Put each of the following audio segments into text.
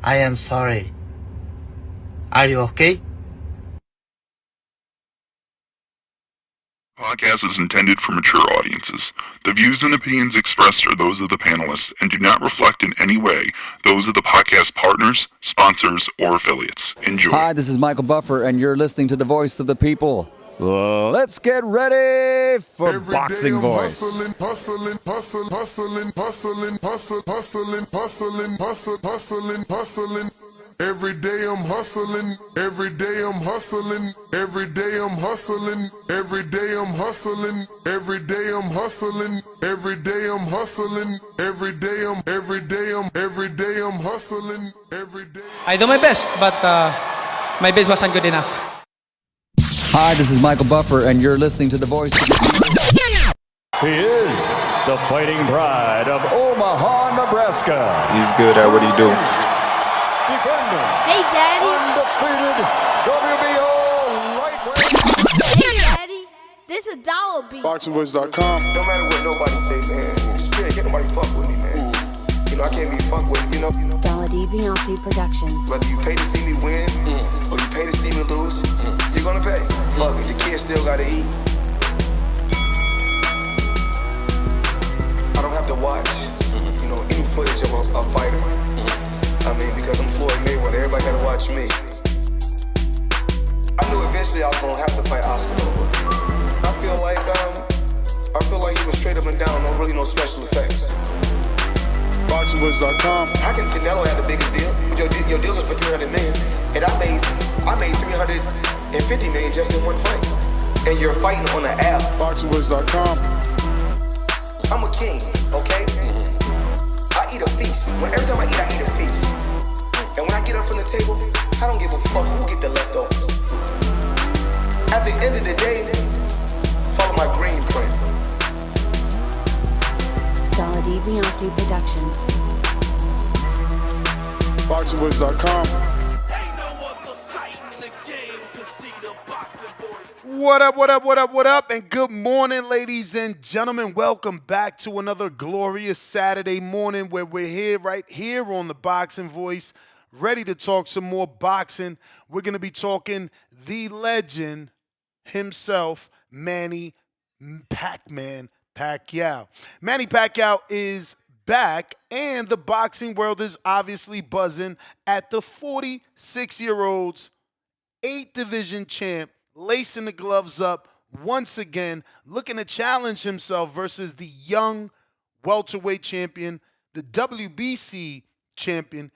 I am sorry. Are you okay? Podcast is intended for mature audiences. The views and opinions expressed are those of the panelists and do not reflect in any way those of the podcast partners, sponsors, or affiliates. Enjoy. Hi, this is Michael Buffer, and you're listening to the voice of the people. Let's get ready for Boxing Voice. Hustling. Every day I'm hustling, every day I'm hustling, every day I'm hustling, every day I'm hustling, every day I'm hustling, every day I'm hustling, every day I'm hustling, every day. I do my best, but my best wasn't good enough. Hi, this is Michael Buffer, and you're listening to the voice of the people. He is the fighting pride of Omaha, Nebraska. He's good at what he do. Defending. Hey, Daddy. Undefeated WBO lightweight. Hey, Daddy. This a dollar beat. BoxingVoice.com. No matter what nobody say, man, spirit, can't nobody fuck with me, man. You know, I can't be fucked with, you know. Dollar D Beyonce Productions. Whether you pay to see me win, or you pay to see me lose, you're gonna pay. Fuck it, your kids still gotta eat. I don't have to watch, you know, any footage of a fighter. I mean, because I'm Floyd Mayweather, everybody gotta watch me. I knew eventually I was gonna have to fight Oscar over. I feel like he was straight up and down, no special effects. BoxingVoice.com. How can Canelo have the biggest deal? Your deal is for $300 million, and I made $350 million just in one fight. And you're fighting on an app. BoxingVoice.com. I'm a king, okay? I eat a feast. Every time I eat a feast. And when I get up from the table, I don't give a fuck who get the leftovers. At the end of the day, follow my green print. Dollar D Beyonce Productions. BoxingVoice.com. What up, and good morning, ladies and gentlemen. Welcome back to another glorious Saturday morning where we're here, right here on the Boxing Voice, ready to talk some more boxing. We're going to be talking the legend himself, Manny Pac-Man Pacquiao. Manny Pacquiao is back, and the boxing world is obviously buzzing at the 46-year-old's 8-division champ, lacing the gloves up once again, looking to challenge himself versus the young welterweight champion, the WBC champion,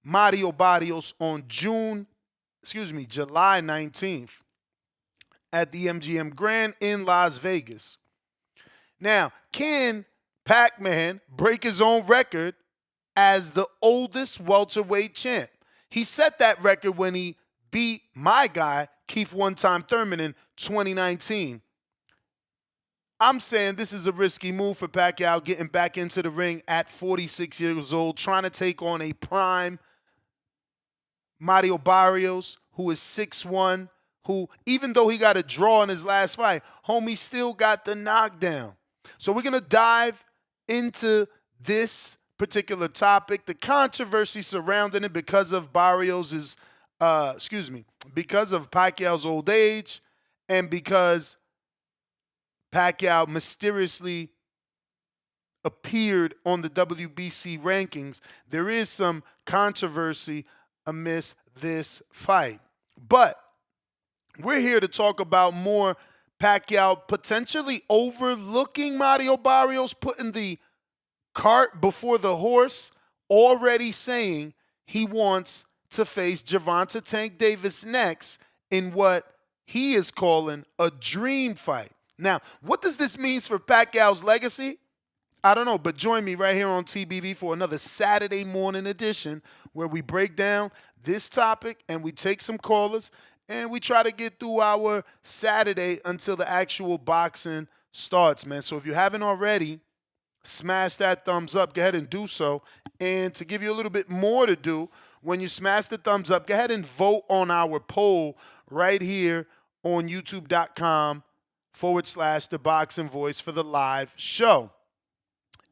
Mario Barrios, on July 19th at the MGM Grand in Las Vegas. Now, can Pac-Man break his own record as the oldest welterweight champ? He set that record when he beat my guy, Keith Thurman, in 2019. I'm saying this is a risky move for Pacquiao, getting back into the ring at 46 years old, trying to take on a prime Mario Barrios, who is 6'1", who, even though he got a draw in his last fight, homie still got the knockdown. So we're going to dive into this particular topic, the controversy surrounding it because of because of Pacquiao's old age, and because Pacquiao mysteriously appeared on the WBC rankings. There is some controversy amidst this fight. But we're here to talk about more Pacquiao potentially overlooking Mario Barrios, putting the cart before the horse, already saying he wants to face Gervonta Tank Davis next in what he is calling a dream fight. Now, what does this mean for Pacquiao's legacy? I don't know, but join me right here on TBV for another Saturday morning edition where we break down this topic and we take some callers and we try to get through our Saturday until the actual boxing starts, man. So if you haven't already, smash that thumbs up. Go ahead and do so. And to give you a little bit more to do, when you smash the thumbs up, go ahead and vote on our poll right here on youtube.com/The Boxing Voice for the live show.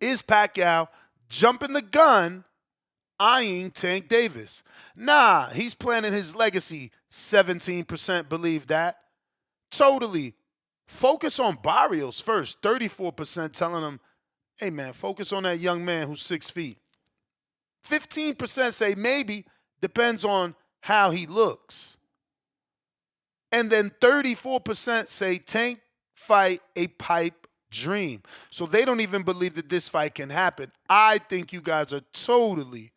Is Pacquiao jumping the gun eyeing Tank Davis. Nah, he's planning his legacy. 17% believe that. Totally. Focus on Barrios first. 34% telling him, hey, man, focus on that young man who's 6 feet. 15% say maybe, depends on how he looks. And then 34% say Tank fight a pipe dream. So they don't even believe that this fight can happen. I think you guys are totally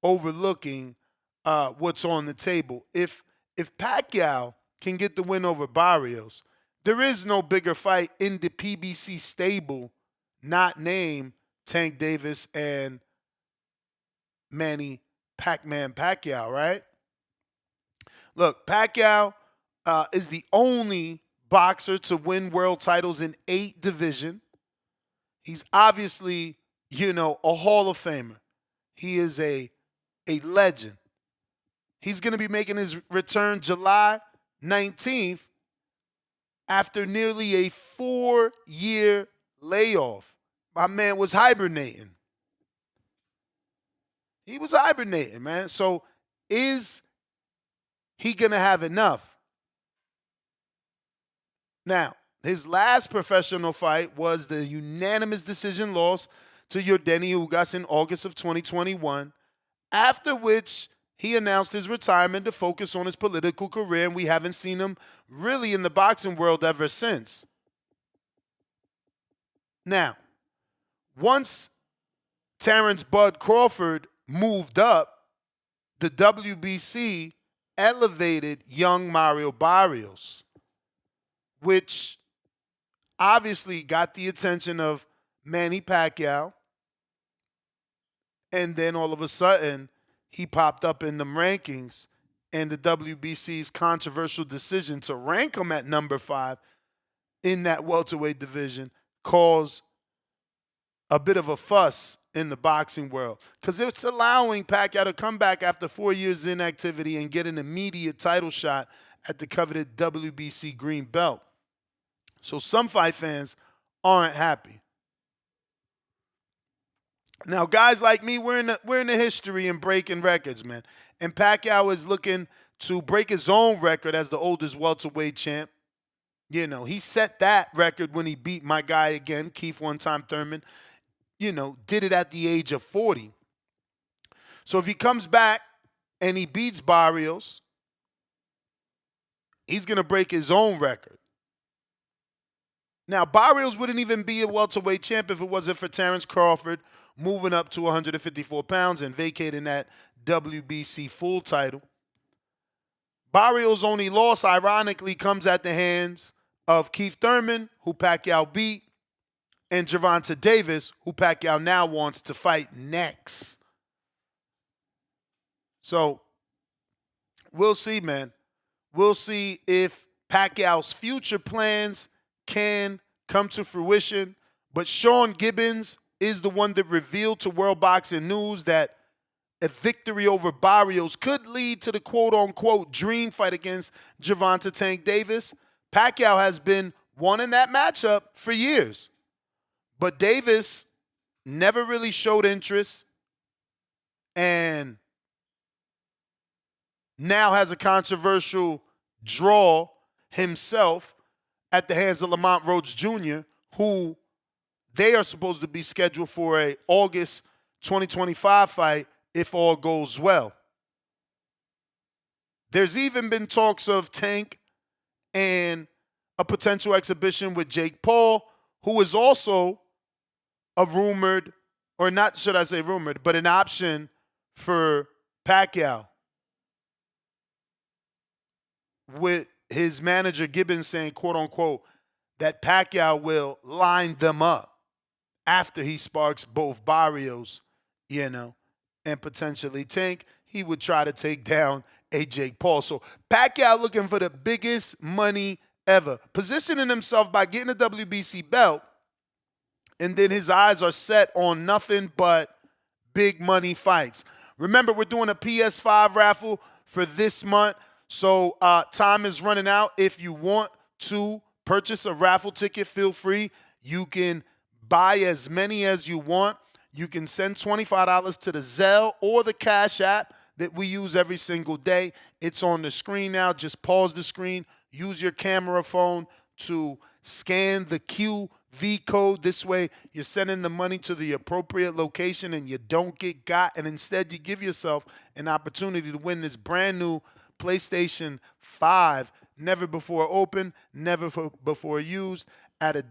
overlooking what's on the table. If Pacquiao can get the win over Barrios, there is no bigger fight in the PBC stable not named Tank Davis and Manny Pac-Man Pacquiao, right? Look, Pacquiao is the only boxer to win world titles in 8 divisions. He's obviously, a Hall of Famer. He is a legend. He's going to be making his return July 19th after nearly a 4-year layoff. My man was hibernating. He was hibernating, man. So is he going to have enough? Now, his last professional fight was the unanimous decision loss to Yordeni Ugas in August of 2021, after which he announced his retirement to focus on his political career, and we haven't seen him really in the boxing world ever since. Now, once Terrence Bud Crawford moved up, the WBC elevated young Mario Barrios, which obviously got the attention of Manny Pacquiao. And then all of a sudden, he popped up in the rankings, and the WBC's controversial decision to rank him at number 5 in that welterweight division caused a bit of a fuss in the boxing world, because it's allowing Pacquiao to come back after 4 years inactivity and get an immediate title shot at the coveted WBC green belt. So some fight fans aren't happy. Now, guys like me, we're in the history in breaking records, man. And Pacquiao is looking to break his own record as the oldest welterweight champ. He set that record when he beat my guy again, Keith one-time Thurman. Did it at the age of 40. So if he comes back and he beats Barrios, he's going to break his own record. Now, Barrios wouldn't even be a welterweight champ if it wasn't for Terrence Crawford moving up to 154 pounds and vacating that WBC full title. Barrios' only loss, ironically, comes at the hands of Keith Thurman, who Pacquiao beat, and Gervonta Davis, who Pacquiao now wants to fight next. So, we'll see, man. We'll see if Pacquiao's future plans can come to fruition. But Sean Gibbons is the one that revealed to World Boxing News that a victory over Barrios could lead to the quote-unquote dream fight against Gervonta Tank Davis. Pacquiao has been wanting that matchup for years. But Davis never really showed interest and now has a controversial draw himself at the hands of Lamont Roach Jr., who they are supposed to be scheduled for a August 2025 fight if all goes well. There's even been talks of Tank and a potential exhibition with Jake Paul, who is also a rumored, or not should I say rumored, but an option for Pacquiao, with his manager Gibbons saying, quote unquote, that Pacquiao will line them up after he sparks both Barrios, and potentially Tank. He would try to take down a Jake Paul. So Pacquiao looking for the biggest money ever, positioning himself by getting a WBC belt, and then his eyes are set on nothing but big money fights. Remember, we're doing a PS5 raffle for this month, so time is running out. If you want to purchase a raffle ticket, feel free. You can buy as many as you want. You can send $25 to the Zelle or the Cash App that we use every single day. It's on the screen now. Just pause the screen. Use your camera phone to scan the QV code. This way, you're sending the money to the appropriate location and you don't get got. And instead, you give yourself an opportunity to win this brand new PlayStation 5, never before open, never before used, at a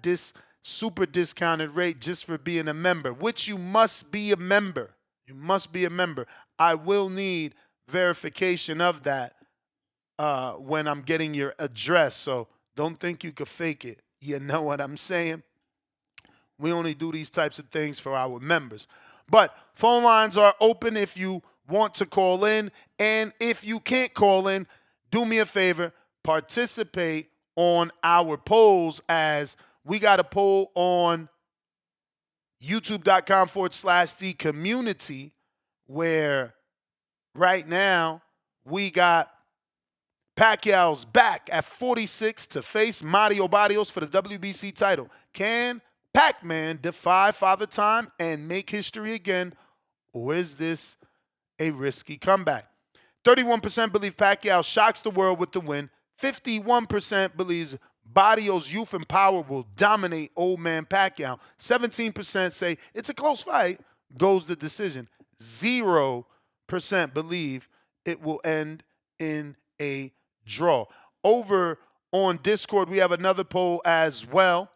super discounted rate just for being a member, which you must be a member. You must be a member. I will need verification of that when I'm getting your address. So don't think you could fake it. You know what I'm saying? We only do these types of things for our members. But phone lines are open if you want to call in. And if you can't call in, do me a favor, participate on our polls, as we got a poll on youtube.com/the community, where right now we got Pacquiao's back at 46 to face Mario Barrios for the WBC title. Can Pac-Man defy Father Time and make history again, or is this a risky comeback? 31% believe Pacquiao shocks the world with the win. 51% believes Barrios' youth and power will dominate old man Pacquiao. 17% say it's a close fight, goes the decision. 0% believe it will end in a draw. Over on Discord, we have another poll as well.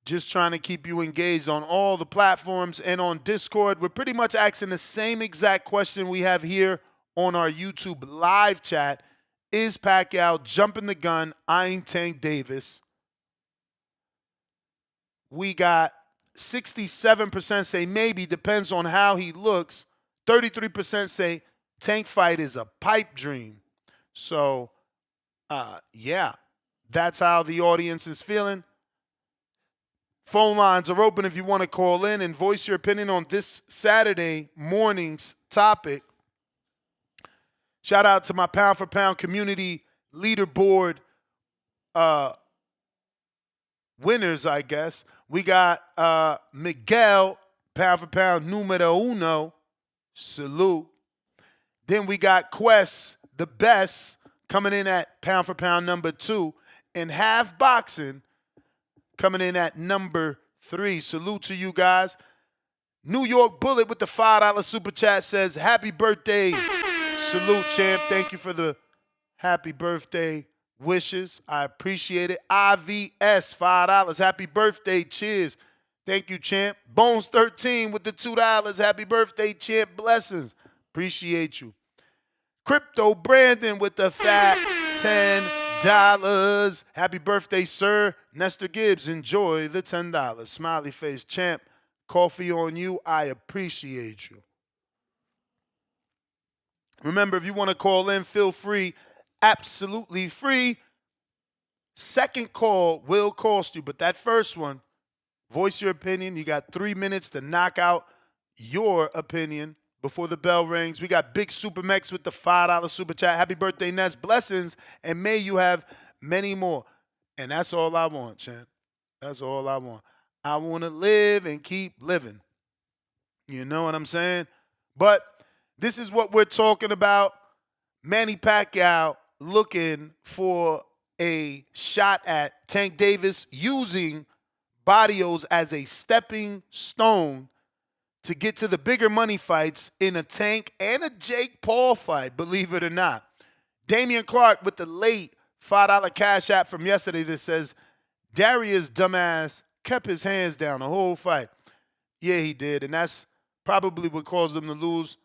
Just trying to keep you engaged on all the platforms. And on Discord, we're pretty much asking the same exact question we have here on our YouTube live chat. Is Pacquiao jumping the gun, eyeing Tank Davis? We got 67% say maybe, depends on how he looks. 33% say Tank fight is a pipe dream. So, yeah, that's how the audience is feeling. Phone lines are open if you want to call in and voice your opinion on this Saturday morning's topic. Shout out to my pound for pound community leaderboard winners, I guess. We got Miguel, pound for pound numero uno. Salute. Then we got Quest, the best, coming in at pound for pound number 2. And Half Boxing coming in at number 3. Salute to you guys. New York Bullet with the $5 super chat says, happy birthday. Salute, champ. Thank you for the happy birthday wishes. I appreciate it. IVS, $5. Happy birthday. Cheers. Thank you, champ. Bones 13 with the $2. Happy birthday, champ. Blessings. Appreciate you. Crypto Brandon with the fat $10. Happy birthday, sir. Nestor Gibbs, enjoy the $10. Smiley face, champ. Coffee on you. I appreciate you. Remember, if you want to call in, feel free. Absolutely free. Second call will cost you, but that first one, voice your opinion. You got 3 minutes to knock out your opinion before the bell rings. We got Big Super Mex with the $5 super chat. Happy birthday, Ness. Blessings, and may you have many more. And that's all I want, champ. That's all I want. I want to live and keep living. You know what I'm saying? But this is what we're talking about. Manny Pacquiao looking for a shot at Tank Davis, using Barios as a stepping stone to get to the bigger money fights in a Tank and a Jake Paul fight, believe it or not. Damian Clark with the late $5 cash app from yesterday that says, Darius dumbass kept his hands down the whole fight. Yeah, he did, and that's probably what caused him to lose.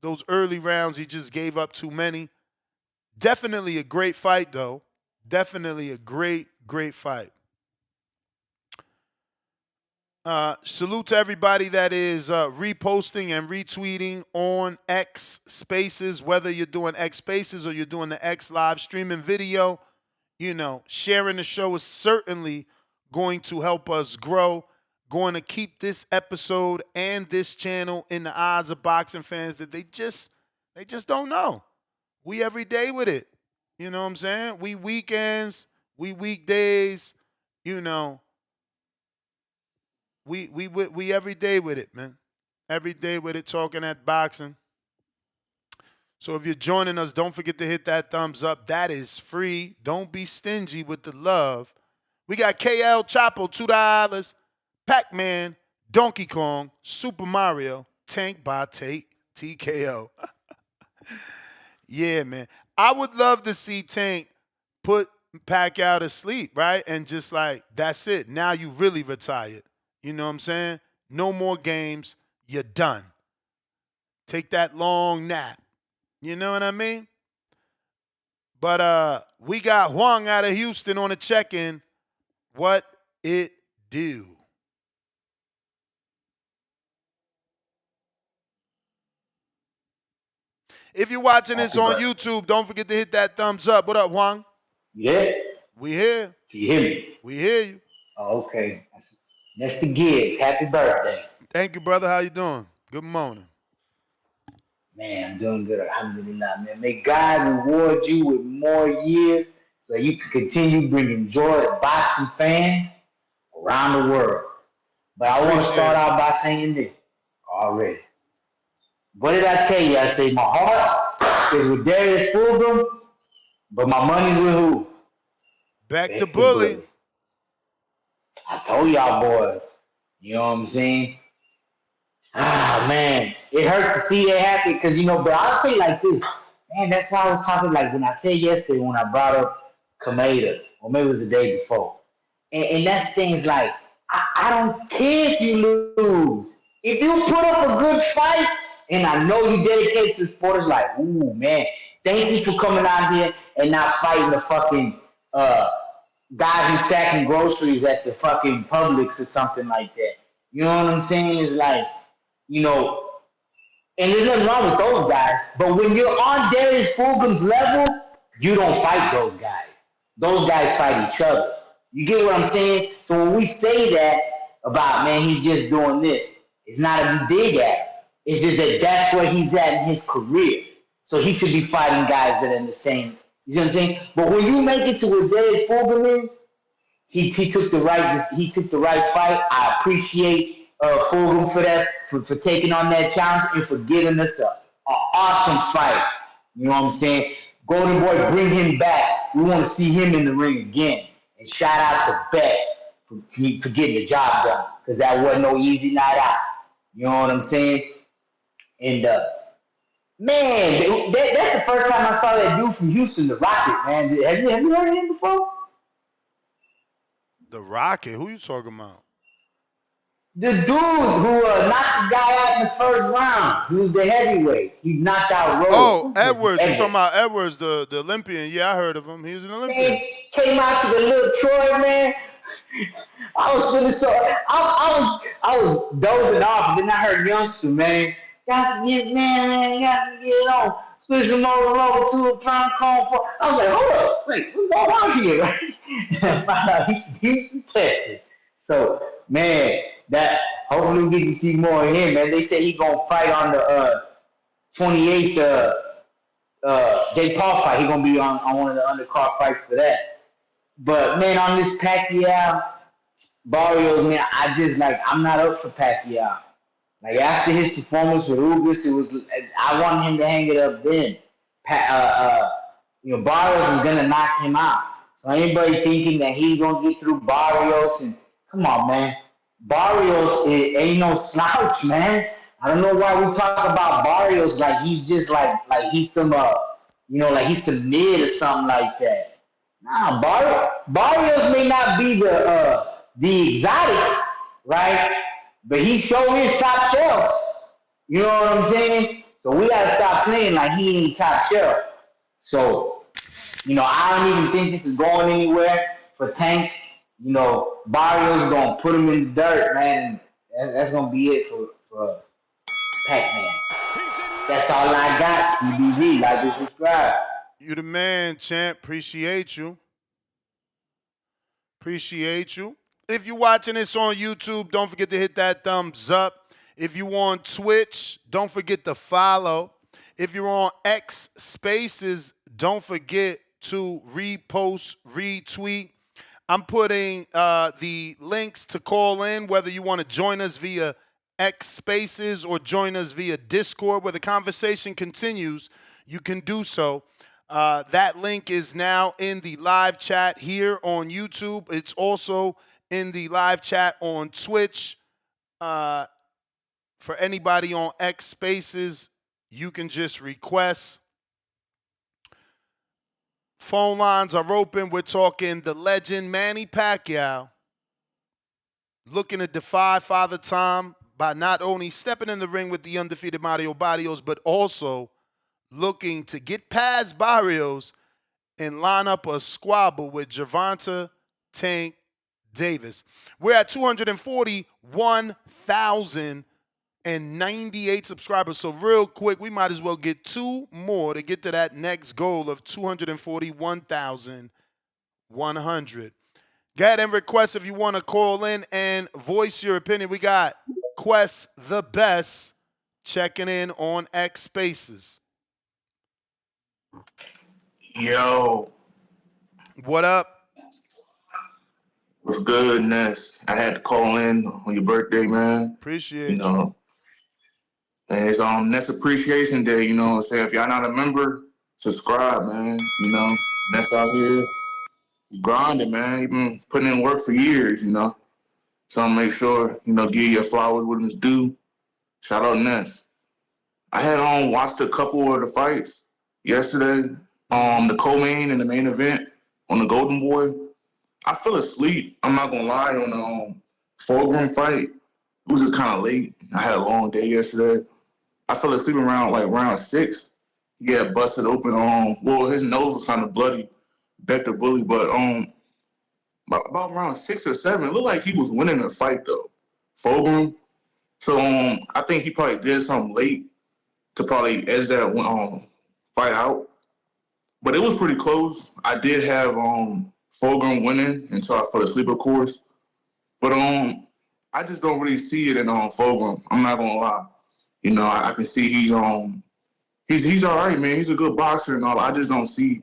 Those early rounds, he just gave up too many. Definitely a great fight, though. Definitely a great, great fight. Salute to everybody that is reposting and retweeting on X Spaces, whether you're doing X Spaces or you're doing the X live streaming video. You know, sharing the show is certainly going to help us grow, going to keep this episode and this channel in the eyes of boxing fans that they just don't know. We every day with it. You know what I'm saying? We weekends, we weekdays, you know. we every day with it, man. Every day with it, talking at boxing. So if you're joining us, don't forget to hit that thumbs up. That is free. Don't be stingy with the love. We got KL Chapo, $2. Pac-Man, Donkey Kong, Super Mario, Tank by Tate, TKO. Yeah, man. I would love to see Tank put Pacquiao to sleep, right? And just like, that's it. Now you really retired. You know what I'm saying? No more games. You're done. Take that long nap. You know what I mean? But we got Huang out of Houston on a check-in. What it do? If you're watching this on YouTube, don't forget to hit that thumbs up. What up, Huang? Yeah. We here. Can you hear me? We hear you. Oh, okay. That's the Gibbs. Happy birthday. Thank you, brother. How you doing? Good morning. Man, I'm doing good. Alhamdulillah, man. May God reward you with more years so you can continue bringing joy to boxing fans around the world. But I want to start out by saying this already. What did I tell you? I say my heart is with Darius Fulgham, but my money's with who? Back to Bully. I told y'all boys. You know what I'm saying? Ah, man. It hurts to see that happen because, but I'll tell you like this. Man, that's why I was talking, like, when I said yesterday when I brought up Kameda, or maybe it was the day before. And that's things like, I don't care if you lose. If you put up a good fight, and I know you dedicate to the sport, it's like, ooh, man, thank you for coming out here and not fighting the fucking guy who's stacking groceries at the fucking Publix or something like that. You know what I'm saying? It's like, and there's nothing wrong with those guys, but when you're on Darius Fulgham's level, you don't fight those guys. Those guys fight each other. You get what I'm saying? So when we say that about, man, he's just doing this, it's not a dig at him. It's just that that's where he's at in his career. So he should be fighting guys that are in the same, you know what I'm saying? But when you make it to where Darius Fulgham is, he took the right fight. I appreciate Fulgham for that, for taking on that challenge and for giving us an awesome fight. You know what I'm saying? Golden Boy, bring him back. We want to see him in the ring again. And shout out to Beck for getting the job done, because that wasn't no easy night out. You know what I'm saying? And man, that's the first time I saw that dude from Houston, the Rocket, man. Have you heard of him before? The Rocket? Who you talking about? The dude who knocked the guy out in the first round. He was the heavyweight. He knocked out Rose. Oh, Edwards. You talking about Edwards, the Olympian. Yeah, I heard of him. He was an Olympian. Man, came out to the little Troy, man. I was feeling so. I was dozing off, and then I heard Youngster, man. Got to get, man, got to get on. Switch from over to a prime cone. I was like, hold up, wait, what's going on here, right? And I found out he's from Texas. So, man, that hopefully we get to see more of him, man. They say he's gonna fight on the 28th Jake Paul fight. He's gonna be on one of the undercard fights for that. But man, on this Pacquiao Barrios, man, I'm not up for Pacquiao. Like after his performance with Ugas, I wanted him to hang it up then. Barrios is gonna knock him out. So anybody thinking that he's gonna get through Barrios, and come on, man, Barrios ain't no slouch, man. I don't know why we talk about Barrios like he's just like he's some like he's some mid or something like that. Nah, Barrios may not be the exotics, right? But he showed his top shelf. You know what I'm saying? So we gotta stop playing like he ain't top shelf. So, I don't even think this is going anywhere for Tank. Barrios is gonna put him in the dirt, man. That's gonna be it for Pac-Man. That's all I got. TBV, like and subscribe. You the man, champ. Appreciate you. If you're watching this on YouTube, don't forget to hit that thumbs up. If you're on Twitch, don't forget to follow. If you're on X Spaces, don't forget to repost, retweet. I'm putting the links to call in, whether you want to join us via X Spaces or join us via Discord, where the conversation continues. You can do so. That link is now in the live chat here on YouTube. It's also in the live chat on Twitch. For anybody on X Spaces, you can just request. Phone lines are open. We're talking the legend Manny Pacquiao looking to defy Father Time by not only stepping in the ring with the undefeated Mario Barrios, but also looking to get past Barios and line up a squabble with Gervonta Tank Davis. We're at 241,098 subscribers. So real quick, we might as well get 2 more to get to that next goal of 241,100. Go ahead and request if you want to call in and voice your opinion. We got Quest the Best checking in on X Spaces. Yo. What up? What's good, Ness? I had to call in on your birthday, man. Appreciate you. Know, and it's Ness Appreciation Day, you know what I'm saying? If y'all not a member, subscribe, man. You know, Ness out here grinding, man. He been putting in work for years, you know. So I'm make sure, you know, give your flowers when it's due. Shout out Ness. I had watched a couple of the fights yesterday. The co-main and the main event on the Golden Boy. I fell asleep. I'm not gonna lie on the Fulgham fight. It was just kind of late. I had a long day yesterday. I fell asleep around round 6. He got busted open. Well, his nose was kind of bloody, back to bully, but about round 6 or 7, it looked like he was winning the fight though. Fulgham. So I think he probably did something late to probably edge that fight out. But it was pretty close. I did have Fulgham winning until I fell asleep, of course. But I just don't really see it in Fulgham. I'm not gonna lie. You know, I can see he's all right, man. He's a good boxer and all. I just don't see,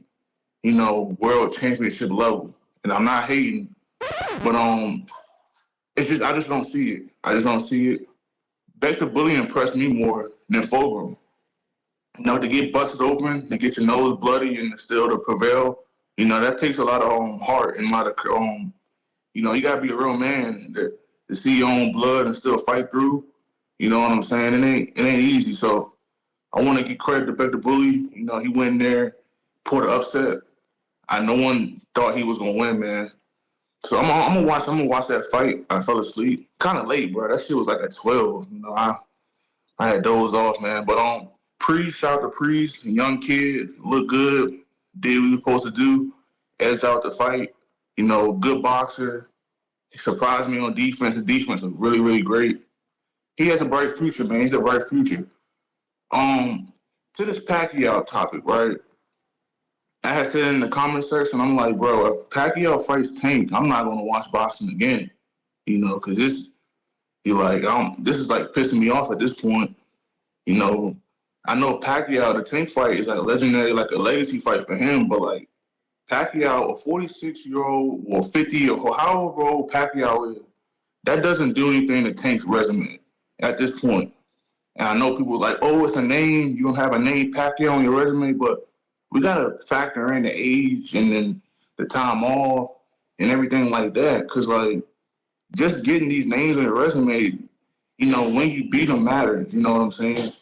you know, world championship level. And I'm not hating, but it's just I just don't see it. I just don't see it. Back to Bully impressed me more than Fulgham. You know, to get busted open, to get your nose bloody and still to prevail, you know, that takes a lot of heart and a lot of, you know, you got to be a real man to see your own blood and still fight through. You know what I'm saying? It ain't easy. So I want to give credit to Beck the Bully. You know, he went in there, pulled an upset. No one thought he was going to win, man. So I'm gonna watch that fight. I fell asleep kind of late, bro. That shit was like at 12. You know, I had dozed off, man. But Priest, shout out to Priest, young kid, looked good, did what he was supposed to do, edged out the fight. You know, good boxer. He surprised me on defense. His defense was really, really great. He has a bright future, man. He's a bright future. To this Pacquiao topic, right? I had said in the comment section, I'm like, bro, if Pacquiao fights Tank, I'm not gonna watch boxing again. You know, because this is like pissing me off at this point. You know, I know Pacquiao, the Tank fight is like legendary, like a legacy fight for him, but like Pacquiao, a 46-year-old or 50 or however old Pacquiao is, that doesn't do anything to Tank's resume at this point. And I know people are like, oh, it's a name. You don't have a name Pacquiao on your resume, but we got to factor in the age and then the time off and everything like that. Because, like, just getting these names on your resume, you know, when you beat them matters. You know what I'm saying?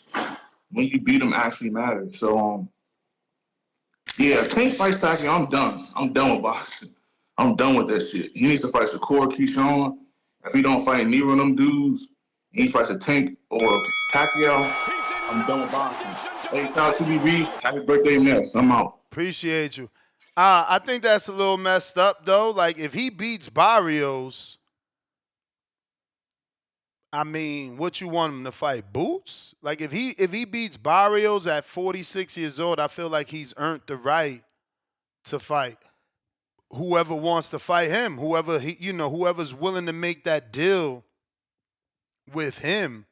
When you beat them actually matters. So, yeah, Tank fights Pacquiao, I'm done. I'm done with boxing. I'm done with that shit. He needs to fight Shakur Keyshawn. If he don't fight neither of them dudes, he fights a Tank or Pacquiao, I'm done with boxing. Hey, shout out to TBB. Happy birthday, Ness. I'm out. Appreciate you. I think that's a little messed up, though. Like, if he beats Barrios, I mean, what you want him to fight? Boots? Like, if he beats Barrios at 46 years old, I feel like he's earned the right to fight whoever wants to fight him. Whoever's willing to make that deal with him.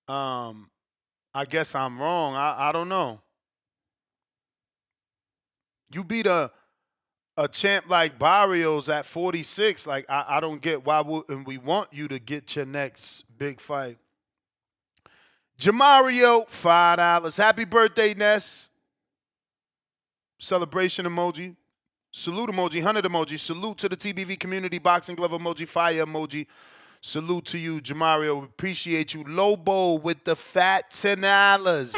I guess I'm wrong. I don't know. You beat a a champ like Barrios at 46, like I don't get why wouldn't we want you to get your next big fight. Jamario, $5. Happy birthday, Ness. Celebration emoji. Salute emoji, 100 emoji. Salute to the TBV community, boxing glove emoji, fire emoji. Salute to you, Jamario. Appreciate you. Lobo with the fat $10.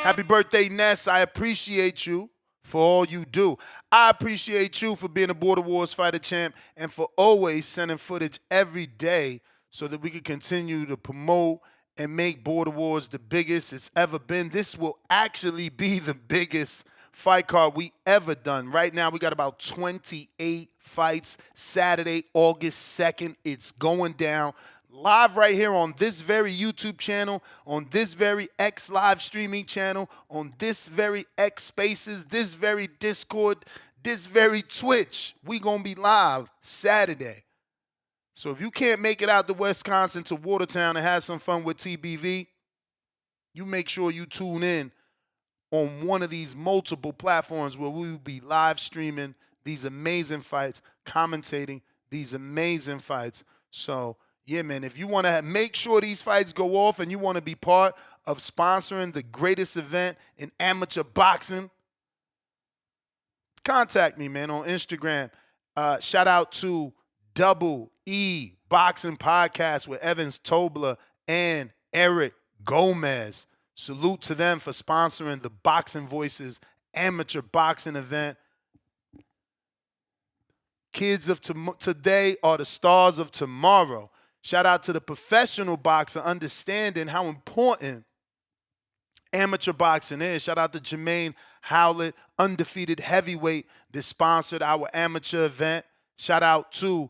Happy birthday, Ness. I appreciate you for all you do. I appreciate you for being a Border Wars fighter champ and for always sending footage every day so that we can continue to promote and make Border Wars the biggest it's ever been. This will actually be the biggest fight card we ever done. Right now, we got about 28 fights. Saturday, August 2nd, it's going down. Live right here on this very YouTube channel, on this very X live streaming channel, on this very X Spaces, this very Discord, this very Twitch. We gonna be live Saturday. So if you can't make it out to Wisconsin to Watertown and have some fun with TBV, you make sure you tune in on one of these multiple platforms where we will be live streaming these amazing fights, commentating these amazing fights. So yeah, man, if you want to make sure these fights go off and you want to be part of sponsoring the greatest event in amateur boxing, contact me, man, on Instagram. Shout out to Double E Boxing Podcast with Evans Tobler and Eric Gomez. Salute to them for sponsoring the Boxing Voices amateur boxing event. Kids of today are the stars of tomorrow. Shout out to the professional boxer understanding how important amateur boxing is. Shout out to Jermaine Howlett, undefeated heavyweight that sponsored our amateur event. Shout out to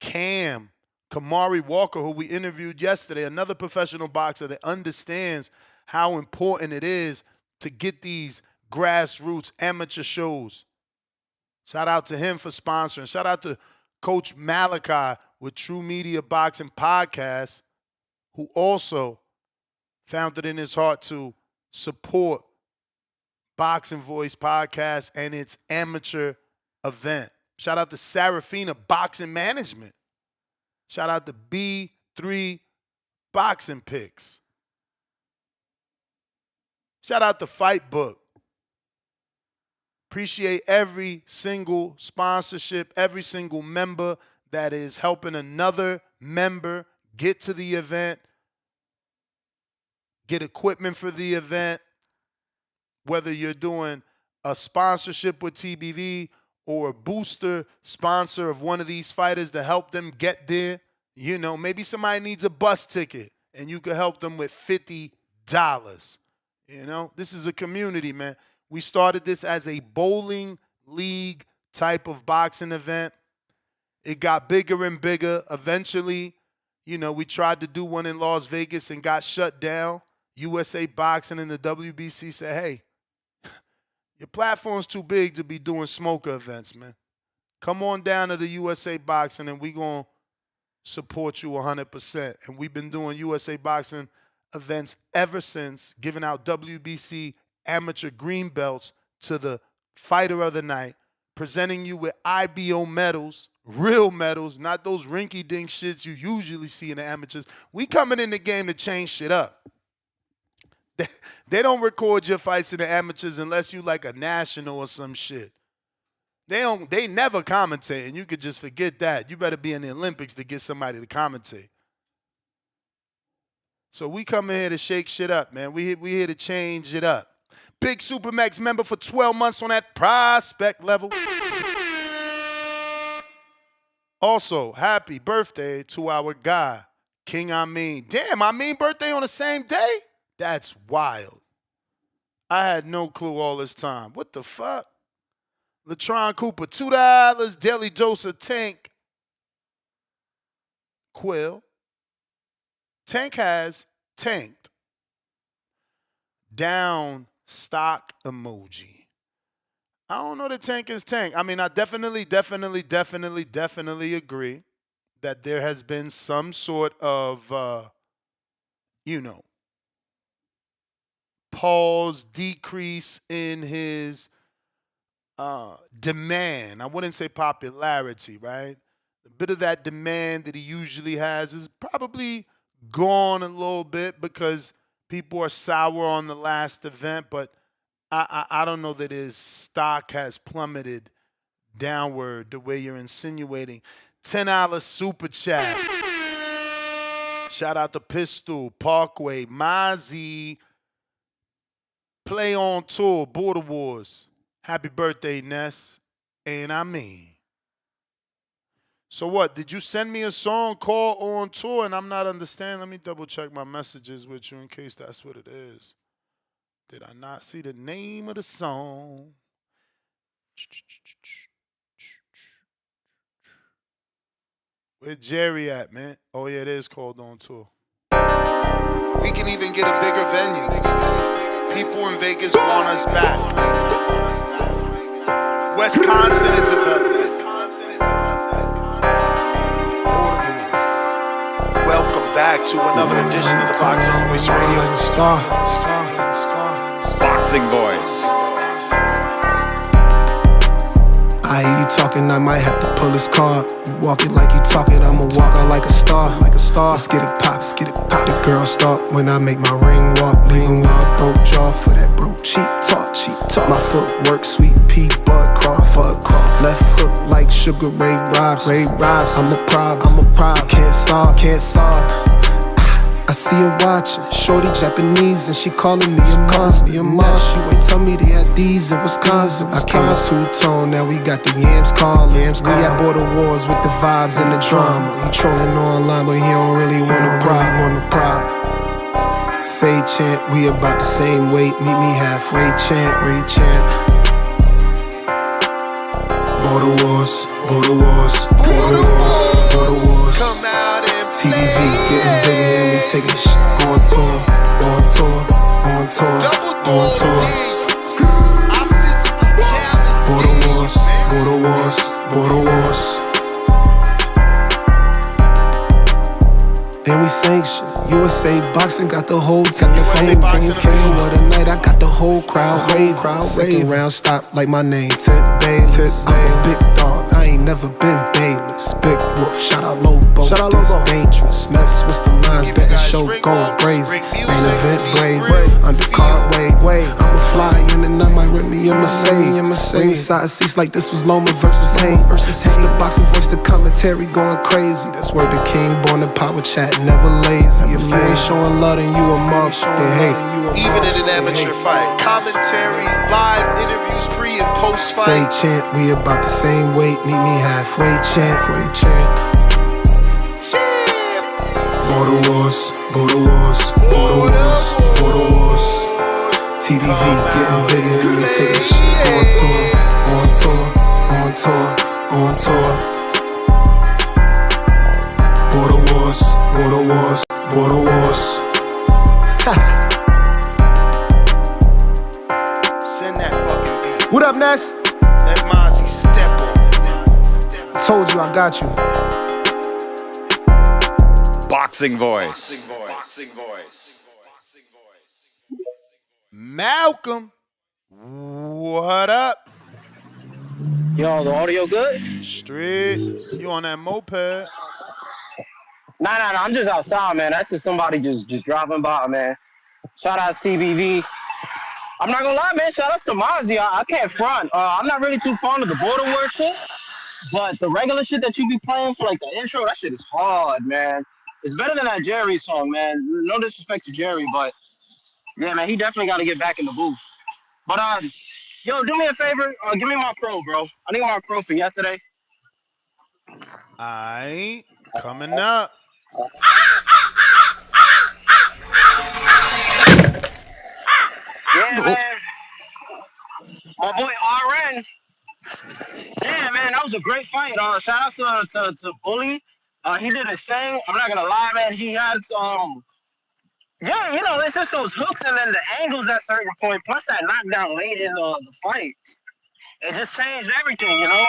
Kamari Walker, who we interviewed yesterday, another professional boxer that understands how important it is to get these grassroots amateur shows. Shout out to him for sponsoring. Shout out to Coach Malachi with True Media Boxing Podcast, who also found it in his heart to support Boxing Voice Podcast and its amateur event. Shout out to Serafina Boxing Management. Shout out to B3 Boxing Picks. Shout out to Fight Book. Appreciate every single sponsorship, every single member that is helping another member get to the event, get equipment for the event, whether you're doing a sponsorship with TBV or a booster sponsor of one of these fighters to help them get there. You know, maybe somebody needs a bus ticket and you can help them with $50. You know, this is a community, man. We started this as a bowling league type of boxing event. It got bigger and bigger. Eventually, you know, we tried to do one in Las Vegas and got shut down. USA Boxing and the WBC said, hey, your platform's too big to be doing smoker events, man. Come on down to the USA Boxing and we're going to support you 100%. And we've been doing USA Boxing events ever since, giving out WBC amateur green belts to the fighter of the night, presenting you with IBO medals, real medals, not those rinky-dink shits you usually see in the amateurs. We coming in the game to change shit up. They don't record your fights in the amateurs unless you like a national or some shit. They never commentate, and you could just forget that. You better be in the Olympics to get somebody to commentate. So we come in here to shake shit up, man. We here to change it up. Big Supermax member for 12 months on that prospect level. Also, happy birthday to our guy, King Amin. Damn, Amin birthday on the same day? That's wild. I had no clue all this time. What the fuck? Latron Cooper, $2. Daily Dose of Tank. Quill. Tank has tanked. Down stock emoji. I don't know that Tank is tank. I mean, I definitely agree that there has been some sort of, pause, decrease in his demand. I wouldn't say popularity, right? A bit of that demand that he usually has is probably gone a little bit because people are sour on the last event, but I don't know that his stock has plummeted downward the way you're insinuating. $10 super chat. Shout out to Pistol, Parkway, Mozzie, Play on Tour, Border Wars. Happy birthday, Ness. And I mean. So what? Did you send me a song called On Tour and I'm not understanding? Let me double check my messages with you in case that's what it is. Did I not see the name of the song? Where Jerry at, man? Oh, yeah, it is called On Tour. We can even get a bigger venue. People in Vegas want us back. Wisconsin is available. Welcome back to another edition of the Boxing Voice Radio. Boxing Voice. I hear you talking, I might have to pull his card. You walk it like you talk it, I'ma walk out like a star. Let's get it pop, let's get it pop. The girl start when I make my ring walk. Leaving with a broke jaw for that broke cheap talk. My footwork, sweet pea, bud crawl. Left hook like Sugar Ray Robs. I'm a problem, can't solve. I see her watching, shorty Japanese, and she calling me a monster. She ain't tell me they had these in Wisconsin. I came in two-tone, now we got the yams calling. We at border wars with the vibes and the drama. He trolling online, but he don't really want a problem. Say chant, we about the same weight. Meet me halfway, chant. Border wars. Come out and TVV getting bigger and we taking shit on tour. Border wars. Then we sang shit. USA Boxing got the whole telephone. Singing what a night, I got the whole crowd rave. Second round stop like my name, Tip Bayless. I'm a big dog, I ain't never been Bayless. Big Wolf, shout out Lobo, this dangerous. Let's switch the lines, bet the show going crazy. Main event brazen, undercard way. I'ma fly in and I might rent me a Mercedes. Ringside seats like this was Loma versus Haynes. It's the Boxing Voice, the commentary going crazy. That's word the king, born in power chat, never lazy. If you ain't showing love, then you a mark, then hate. Even in an amateur fight, commentary, live interviews, pre and post fight. Say chant, we about the same weight. Meet me halfway, chant. Border wars. TBV getting bigger, and we taking shit on tour. Border wars. Send that fucking beat. What up, Ness? Let Mozzie step on. Told you I got you. Boxing Voice. Malcolm, what up? Yo, the audio good? Straight. You on that moped? Nah, I'm just outside, man. That's just somebody just driving by, man. Shout out to TBV. I'm not gonna lie, man. Shout out to Mozzie. I can't front. I'm not really too fond of the border war shit, but the regular shit that you be playing for like the intro, that shit is hard, man. It's better than that Jerry song, man. No disrespect to Jerry, but yeah, man, he definitely got to get back in the booth. But yo, do me a favor. Give me my pro, bro. I need my pro for yesterday. Aight, coming up. Yeah, man. My boy RN. Yeah, man, that was a great fight. Shout out to Bully. He did his thing. I'm not gonna lie, man. He had yeah, you know, it's just those hooks and then the angles at a certain point, plus that knockdown late in the fight. It just changed everything, you know?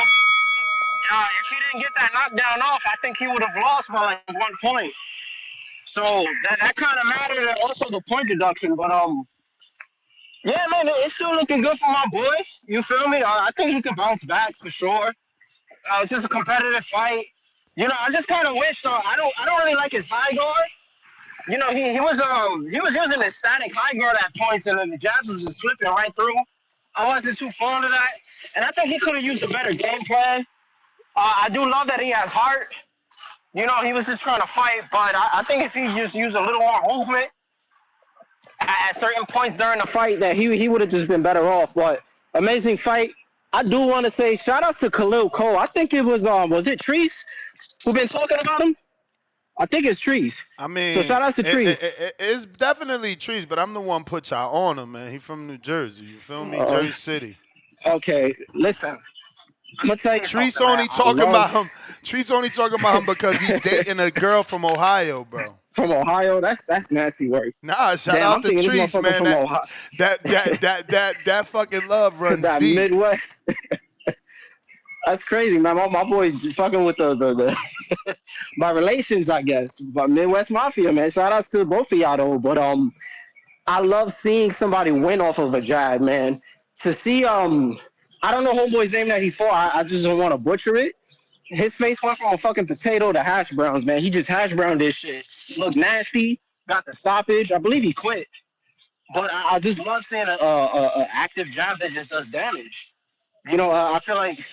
If he didn't get that knockdown off, I think he would have lost by like 1 point. So that kind of mattered, and also the point deduction. But Yeah, man, it's still looking good for my boy. You feel me? I think he can bounce back for sure. It's just a competitive fight. You know, I just kind of wish though. I don't really like his high guard. You know, he was using his static high guard at points, and then the jabs was just slipping right through. I wasn't too fond of that, and I think he could have used a better game plan. I do love that he has heart. You know, he was just trying to fight, but I think if he just used a little more movement at certain points during the fight, that he would have just been better off. But amazing fight. I do want to say shout outs to Khalil Cole. I think it was it Treese who been talking about him? I think it's Trees. I mean, so shout outs to Trees. It's definitely Trees, but I'm the one put y'all on him, man. He from New Jersey. You feel me? Jersey City. Okay, listen. I'm gonna tell you Trees something. only talking about him. Trees only talking about him because he's dating a girl from Ohio, bro. From Ohio? That's nasty work. Nah, shout out to Trees, man. That fucking love runs that deep. Midwest. That's crazy, man. My boy fucking with the my relations, I guess. But Midwest Mafia, man. Shout outs to both of y'all though. But I love seeing somebody win off of a jab, man. To see I don't know homeboy's name that he fought. I just don't want to butcher it. His face went from a fucking potato to hash browns, man. He just hash browned this shit. Looked nasty. Got the stoppage. I believe he quit. But I just love seeing a active jab that just does damage. You know, I feel like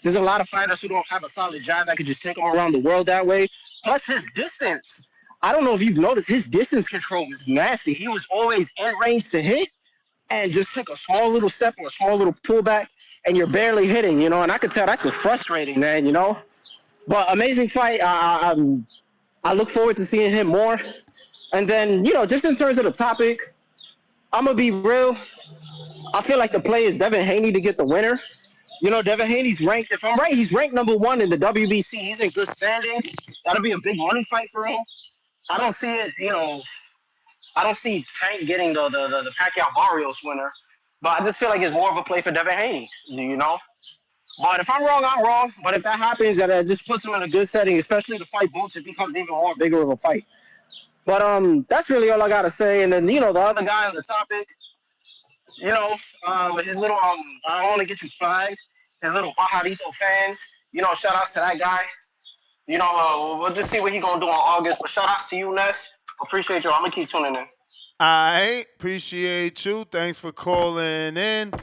there's a lot of fighters who don't have a solid jab that could just take them around the world that way. Plus his distance. I don't know if you've noticed, his distance control is nasty. He was always in range to hit and just took a small little step or a small little pullback and you're barely hitting, you know. And I could tell that's just frustrating, man, you know. But amazing fight. I look forward to seeing him more. And then, you know, just in terms of the topic, I'm going to be real. I feel like the play is Devin Haney to get the winner. You know, Devin Haney's ranked, if I'm right, he's ranked #1 in the WBC. He's in good standing. That'll be a big money fight for him. I don't see it, you know, I don't see Tank getting the Pacquiao Barrios winner. But I just feel like it's more of a play for Devin Haney, you know. But if I'm wrong, I'm wrong. But if that happens, that just puts him in a good setting, especially the fight boots, it becomes even more bigger of a fight. But that's really all I got to say. And then, you know, the other guy on the topic, you know, with his little, I don't want to get you flagged, his little Pajarito fans, you know, shout outs to that guy. You know, we'll just see what he's going to do in August. But shout outs to you, Ness. Appreciate you. I'm going to keep tuning in. I appreciate you. Thanks for calling in.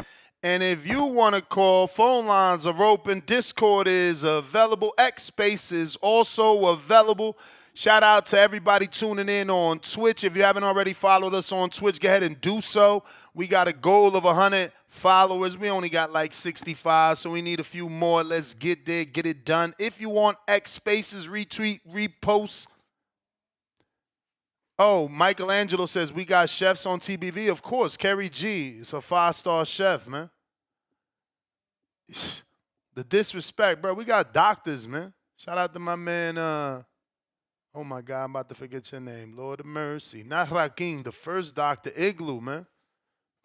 And if you want to call, phone lines are open. Discord is available. X Space is also available. Shout out to everybody tuning in on Twitch. If you haven't already followed us on Twitch, go ahead and do so. We got a goal of 100 followers. We only got like 65, so we need a few more. Let's get there, get it done. If you want X Spaces, retweet, repost. Oh, Michelangelo says we got chefs on TBV. Of course, Kerry G is a 5-star chef, man. The disrespect, bro. We got doctors, man. Shout out to my man, oh my God, I'm about to forget your name. Lord of mercy. Not Rakim, the first doctor, Igloo, man.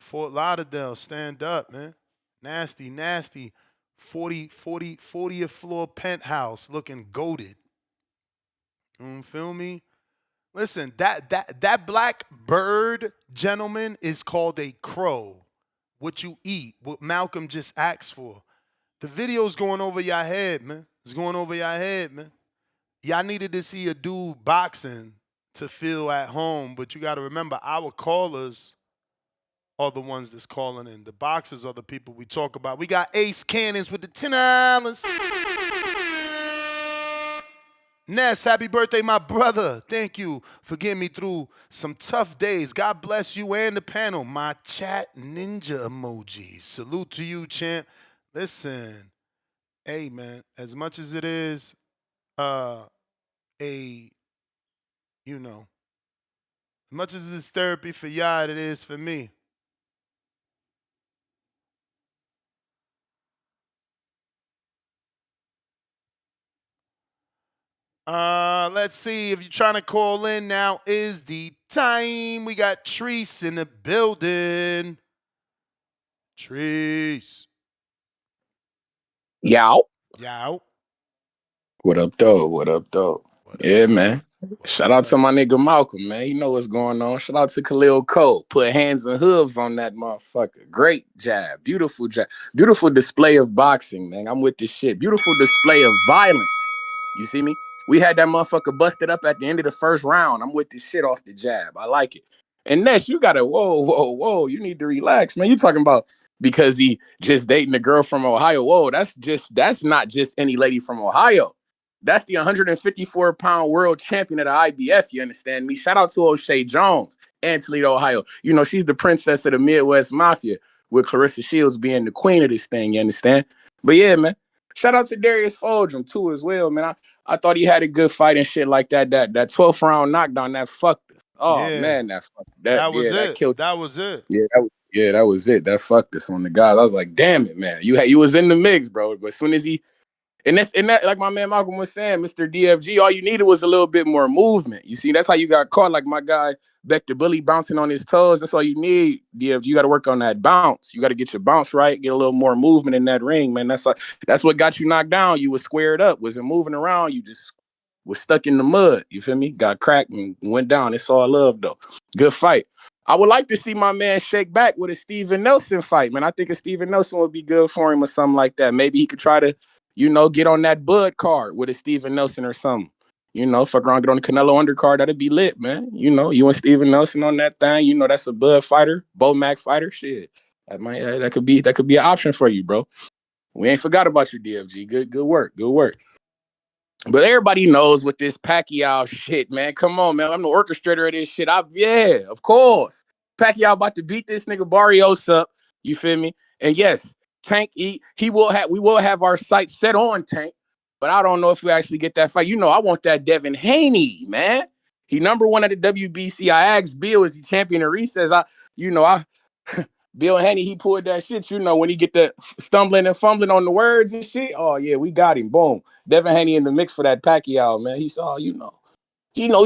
Fort Lauderdale, stand up, man. Nasty, nasty. 40th floor penthouse looking goated. You feel me? Listen, that black bird, gentleman, is called a crow. What you eat, what Malcolm just asked for. The video's going over your head, man. It's going over your head, man. Y'all needed to see a dude boxing to feel at home, but you got to remember, our callers are the ones that's calling in. The boxers are the people we talk about. We got Ace Cannons with the $10. Ness, happy birthday, my brother. Thank you for getting me through some tough days. God bless you and the panel. My chat ninja emojis. Salute to you, champ. Listen, hey, man, as much as it is you know, as much as it's therapy for y'all, it is for me. Let's see. If you're trying to call in, now is the time. We got Treese in the building. Treese. Yow. Yow. What up, though? What up, though? Yeah, man. Shout out to my nigga Malcolm, man. You know what's going on. Shout out to Khalil Cole. Put hands and hooves on that motherfucker. Great jab. Beautiful jab. Beautiful display of boxing, man. I'm with this shit. Beautiful display of violence. You see me? We had that motherfucker busted up at the end of the first round. I'm with this shit off the jab. I like it. And Ness, you gotta, whoa. You need to relax, man. You talking about because he just dating a girl from Ohio. Whoa, that's not just any lady from Ohio. That's the 154-pound world champion of the IBF, you understand me? Shout out to O'Shea Jones and Toledo, Ohio. You know, she's the princess of the Midwest Mafia, with Clarissa Shields being the queen of this thing, you understand? But yeah, man. Shout out to Darius Foldrum, too, as well, man. I thought he had a good fight and shit like that. That 12th round knockdown, that fucked us. Oh, Yeah. man, That was it. That killed. That was it. Yeah, that was it. That fucked us on the guys. I was like, damn it, man. You was in the mix, bro. But as soon as he... And that, like my man Malcolm was saying, Mr. DFG, all you needed was a little bit more movement. You see, that's how you got caught. Like my guy Beck the Bully bouncing on his toes. That's all you need, DFG. You got to work on that bounce. You got to get your bounce right, get a little more movement in that ring, man. That's what got you knocked down. You was squared up, wasn't moving around. You just was stuck in the mud. You feel me? Got cracked and went down. It's all love, though. Good fight. I would like to see my man shake back with a Steven Nelson fight, man. I think a Steven Nelson would be good for him or something like that. Maybe he could try to, get on that Bud card with a Steven Nelson or something. Fuck around, get on the Canelo undercard. That'd be lit, man. You and Steven Nelson on that thing. That's a Bud fighter, Bo Mac fighter. Shit, that could be an option for you, bro. We ain't forgot about your DFG. Good work. But everybody knows with this Pacquiao shit, man. Come on, man. I'm the orchestrator of this shit. Yeah, of course. Pacquiao about to beat this nigga Barios up. You feel me? And yes, Tank, we will have our sights set on Tank, but I don't know if we actually get that fight. I want that Devin Haney, man. He #1 at the WBC. I asked Bill, is he champion of recess? Bill Haney, he pulled that shit, when he get the stumbling and fumbling on the words and shit. Oh, yeah, we got him. Boom. Devin Haney in the mix for that Pacquiao, man. He saw, he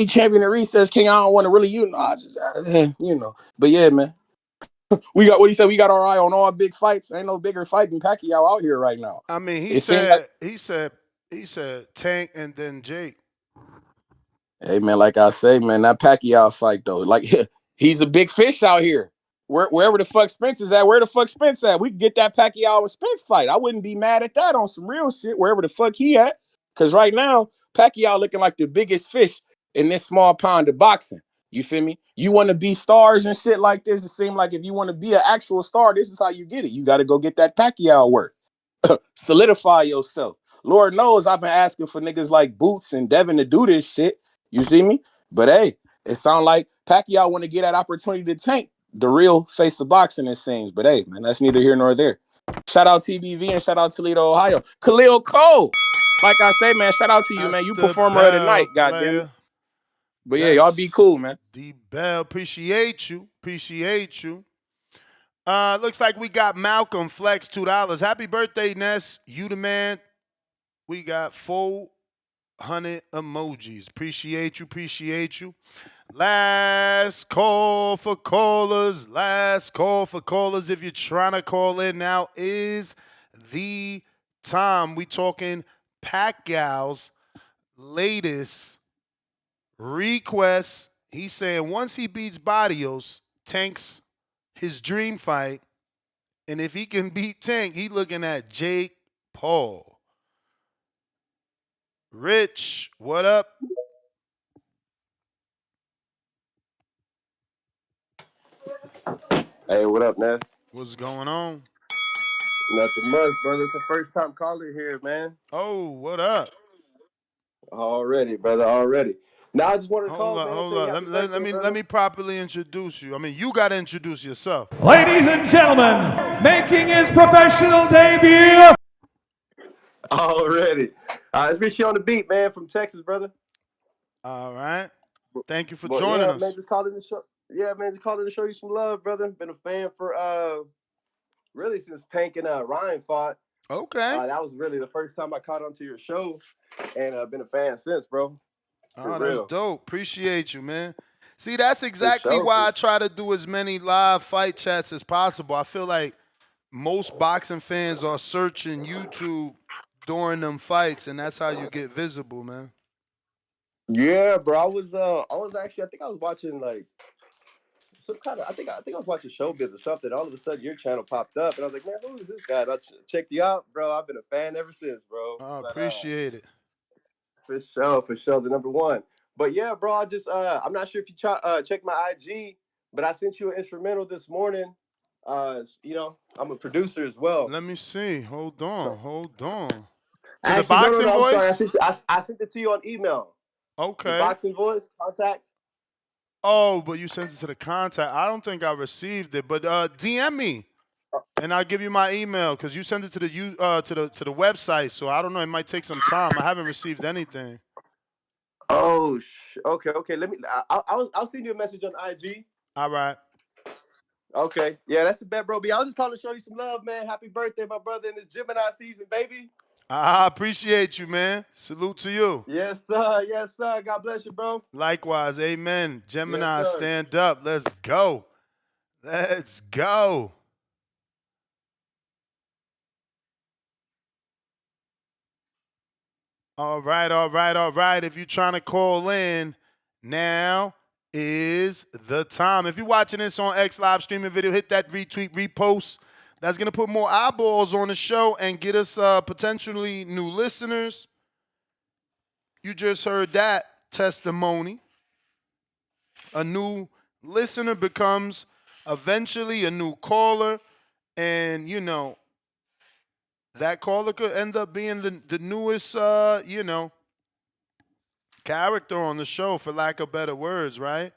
champion of recess king. I don't want to really, But yeah, man. We got what he said. We got our eye on all big fights. Ain't no bigger fight than Pacquiao out here right now. I mean, he said Tank and then Jake. Hey man, like I say, man, that Pacquiao fight though, like he's a big fish out here. Wherever the fuck Spence is at, where the fuck Spence at? We can get that Pacquiao and Spence fight. I wouldn't be mad at that on some real shit, wherever the fuck he at. Cause right now, Pacquiao looking like the biggest fish in this small pond of boxing. You feel me? You want to be stars and shit like this. It seems like if you want to be an actual star, this is how you get it. You got to go get that Pacquiao work. Solidify yourself. Lord knows I've been asking for niggas like Boots and Devin to do this shit. You see me? But hey, it sounds like Pacquiao want to get that opportunity to Tank, the real face of boxing, it seems. But hey, man, that's neither here nor there. Shout out TBV and shout out Toledo, Ohio. Khalil Cole. Like I say, man, shout out to you, man. You performer of the night, goddamn. But yeah, y'all be cool, man. D-Bell, appreciate you. Looks like we got Malcolm Flex $2. Happy birthday, Ness. You the man. We got 400 emojis. Appreciate you. Last call for callers. If you're trying to call in, now is the time. We talking Pacquiao's latest request. He's saying once he beats Barios, Tank's his dream fight. And if he can beat Tank, he looking at Jake Paul. Rich, what up? Hey, what up, Ness? What's going on? Nothing much, brother. It's the first time caller here, man. Oh, what up? Already, brother, already. Now I just wanted to call. Hold on. Let me properly introduce you. I mean, you got to introduce yourself. Ladies and gentlemen, making his professional debut. Already. It's Richie on the beat, man, from Texas, brother. All right. Thank you for joining us. Man, just calling to show. Yeah, man, just calling to show you some love, brother. Been a fan for really since Tank and Ryan fought. Okay. That was really the first time I caught onto your show, and I've been a fan since, bro. Oh, that's dope. Appreciate you, man. See, that's exactly why I try to do as many live fight chats as possible. I feel like most boxing fans are searching YouTube during them fights, and that's how you get visible, man. Yeah, bro. I was actually, I think I was watching like some kind of, I think I was watching Showbiz or something. All of a sudden, your channel popped up, and I was like, man, who is this guy? And I checked you out, bro. I've been a fan ever since, bro. I But appreciate it. for sure, the number one. But yeah, bro, I just I'm not sure if you checked my IG, but I sent you an instrumental this morning. You know, I'm a producer as well. Let me see. Hold on. To the Actually, boxing no. I'm sorry. voice? I sent it to you on email. The Okay. boxing voice contact. Oh, but you sent it to the contact. I don't think I received it, but DM me, and I'll give you my email because you sent it to the website. So I don't know. It might take some time. I haven't received anything. Oh, okay. Let me. I'll send you a message on IG. All right. Okay. Yeah, that's a bet, bro. I was just calling to show you some love, man. Happy birthday, my brother, in this Gemini season, baby. I appreciate you, man. Salute to you. Yes, sir. Yes, sir. God bless you, bro. Likewise. Amen. Gemini, Yes, sir. stand up. Let's go. Let's go. All right. If you're trying to call in, now is the time. If you're watching this on X Live streaming video, hit that retweet, repost. That's going to put more eyeballs on the show and get us potentially new listeners. You just heard that testimony. A new listener becomes eventually a new caller. And, you know, that caller could end up being the newest, character on the show, for lack of better words, right?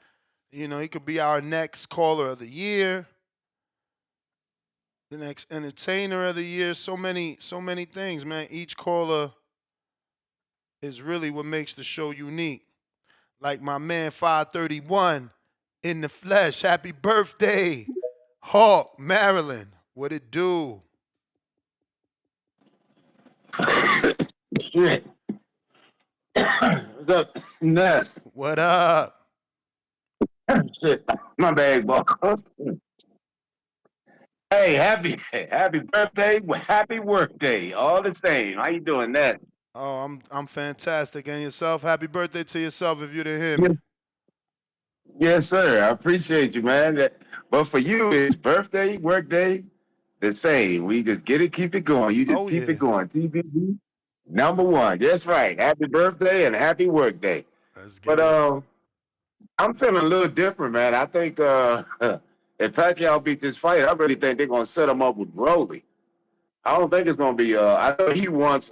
You know, he could be our next caller of the year, the next entertainer of the year. So many things, man. Each caller is really what makes the show unique. Like my man 531 in the flesh. Happy birthday, Hawk, Maryland. What it do? Shit. What's up, Ness? What up? Shit, my bad, boy. Hey, happy birthday, happy work day, all the same. How you doing, Ness? Oh, I'm fantastic. And yourself? Happy birthday to yourself if you didn't hear me. Yes, sir. I appreciate you, man. But for you, it's birthday, work day, the same. We just get it, keep it going. You just keep it going. TBV, number one. That's right. Happy birthday and happy work day. Let's get it. I'm feeling a little different, man. I think if Pacquiao beat this fight, I really think they're gonna set him up with Rolly. I don't think it's gonna be. I know he wants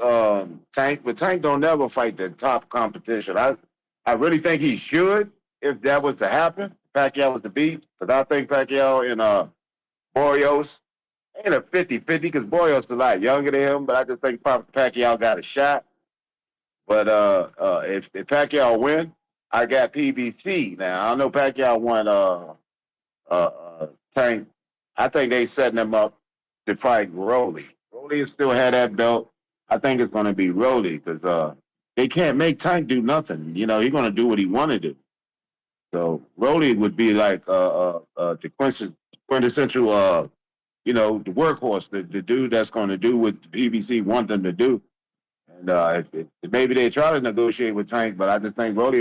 Tank, but Tank don't never fight the top competition. I really think he should if that was to happen. Pacquiao was to beat, because I think Pacquiao and Barrios ain't a 50-50 because Barrios is a lot younger than him, but I just think Pacquiao got a shot. But if Pacquiao win, I got PBC. Now I know Pacquiao won Tank. I think they setting him up to fight Rolly. Rolly still had that belt. I think it's going to be Rolly because they can't make Tank do nothing. You know, he's going to do what he want to do. So Rolly would be like the quintessential, the workhorse, the dude that's going to do what the PBC want them to do. And maybe they try to negotiate with Tank, but I just think Rolly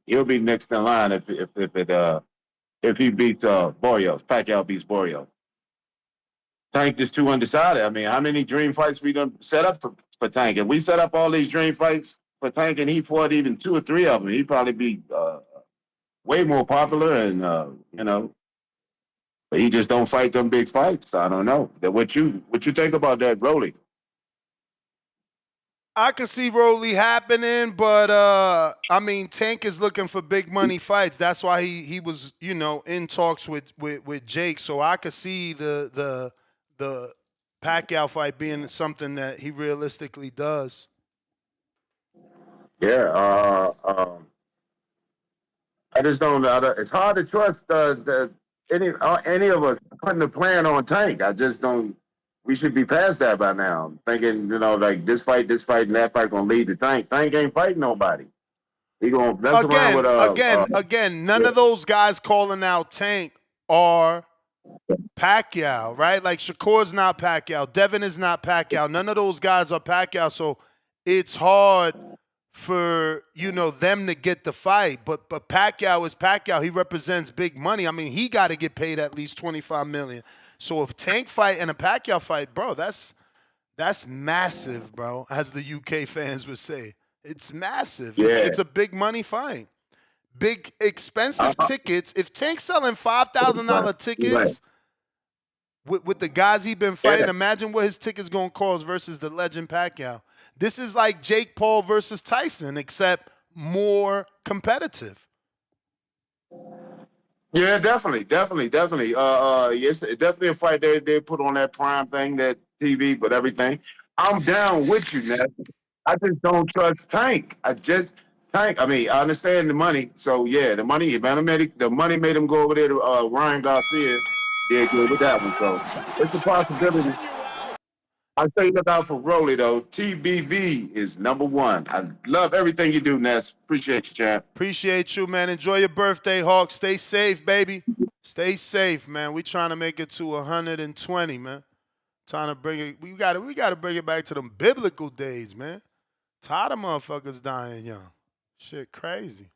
he'll be next in line if he beats Barrios. Pacquiao beats Barrios. Tank is too undecided. I mean, how many dream fights we done set up for Tank? If we set up all these dream fights for Tank and he fought even 2 or 3 of them, he'd probably be way more popular. And but he just don't fight them big fights. I don't know. What you think about that, Rolly? I can see Rolly happening, but I mean, Tank is looking for big money fights. That's why he was, in talks with Jake. So I could see the Pacquiao fight being something that he realistically does. Yeah, I just don't. It's hard to trust any of us putting a plan on Tank. I just don't. We should be past that by now. Thinking, like this fight, and that fight gonna lead to Tank. Tank ain't fighting nobody. He gonna mess around with again. None of those guys calling out Tank are Pacquiao, right? Like Shakur's not Pacquiao, Devin is not Pacquiao. None of those guys are Pacquiao. So it's hard for them to get the fight. But Pacquiao is Pacquiao. He represents big money. I mean, he got to get paid at least $25 million. So if Tank fight and a Pacquiao fight, bro, that's massive, bro. As the UK fans would say, it's massive. Yeah. It's a big money fight. Big expensive tickets. If Tank's selling $5,000 tickets with the guys he been fighting, imagine what his ticket's gonna cost versus the legend Pacquiao. This is like Jake Paul versus Tyson, except more competitive. Yeah, definitely. It's definitely a fight they put on that prime thing, that TV, but everything. I'm down with you, man. I just don't trust Tank. Tank. I mean, I understand the money. So yeah, the money. The money made him go over there to Ryan Garcia. Yeah, good with that one. So it's a possibility. I say look out for Rolly though. TBV is #1. I love everything you do, Ness. Appreciate you, champ. Appreciate you, man. Enjoy your birthday, Hawk. Stay safe, baby. Stay safe, man. We trying to make it to 120, man. Trying to bring it. We got to bring it back to them biblical days, man. Tired of motherfuckers dying young. Shit crazy.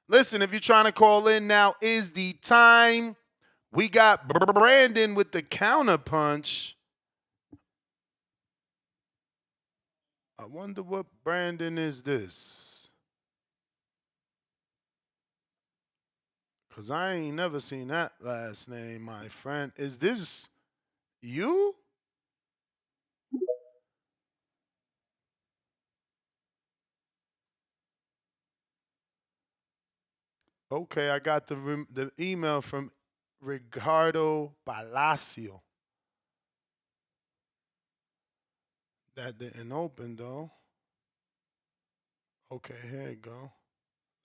Listen, if you're trying to call in, now is the time. We got Brandon with the counterpunch. I wonder what Brandon is this. Because I ain't never seen that last name, my friend. Is this you? Okay, I got the email from Ricardo Palacio. That didn't open, though. Okay, here you go.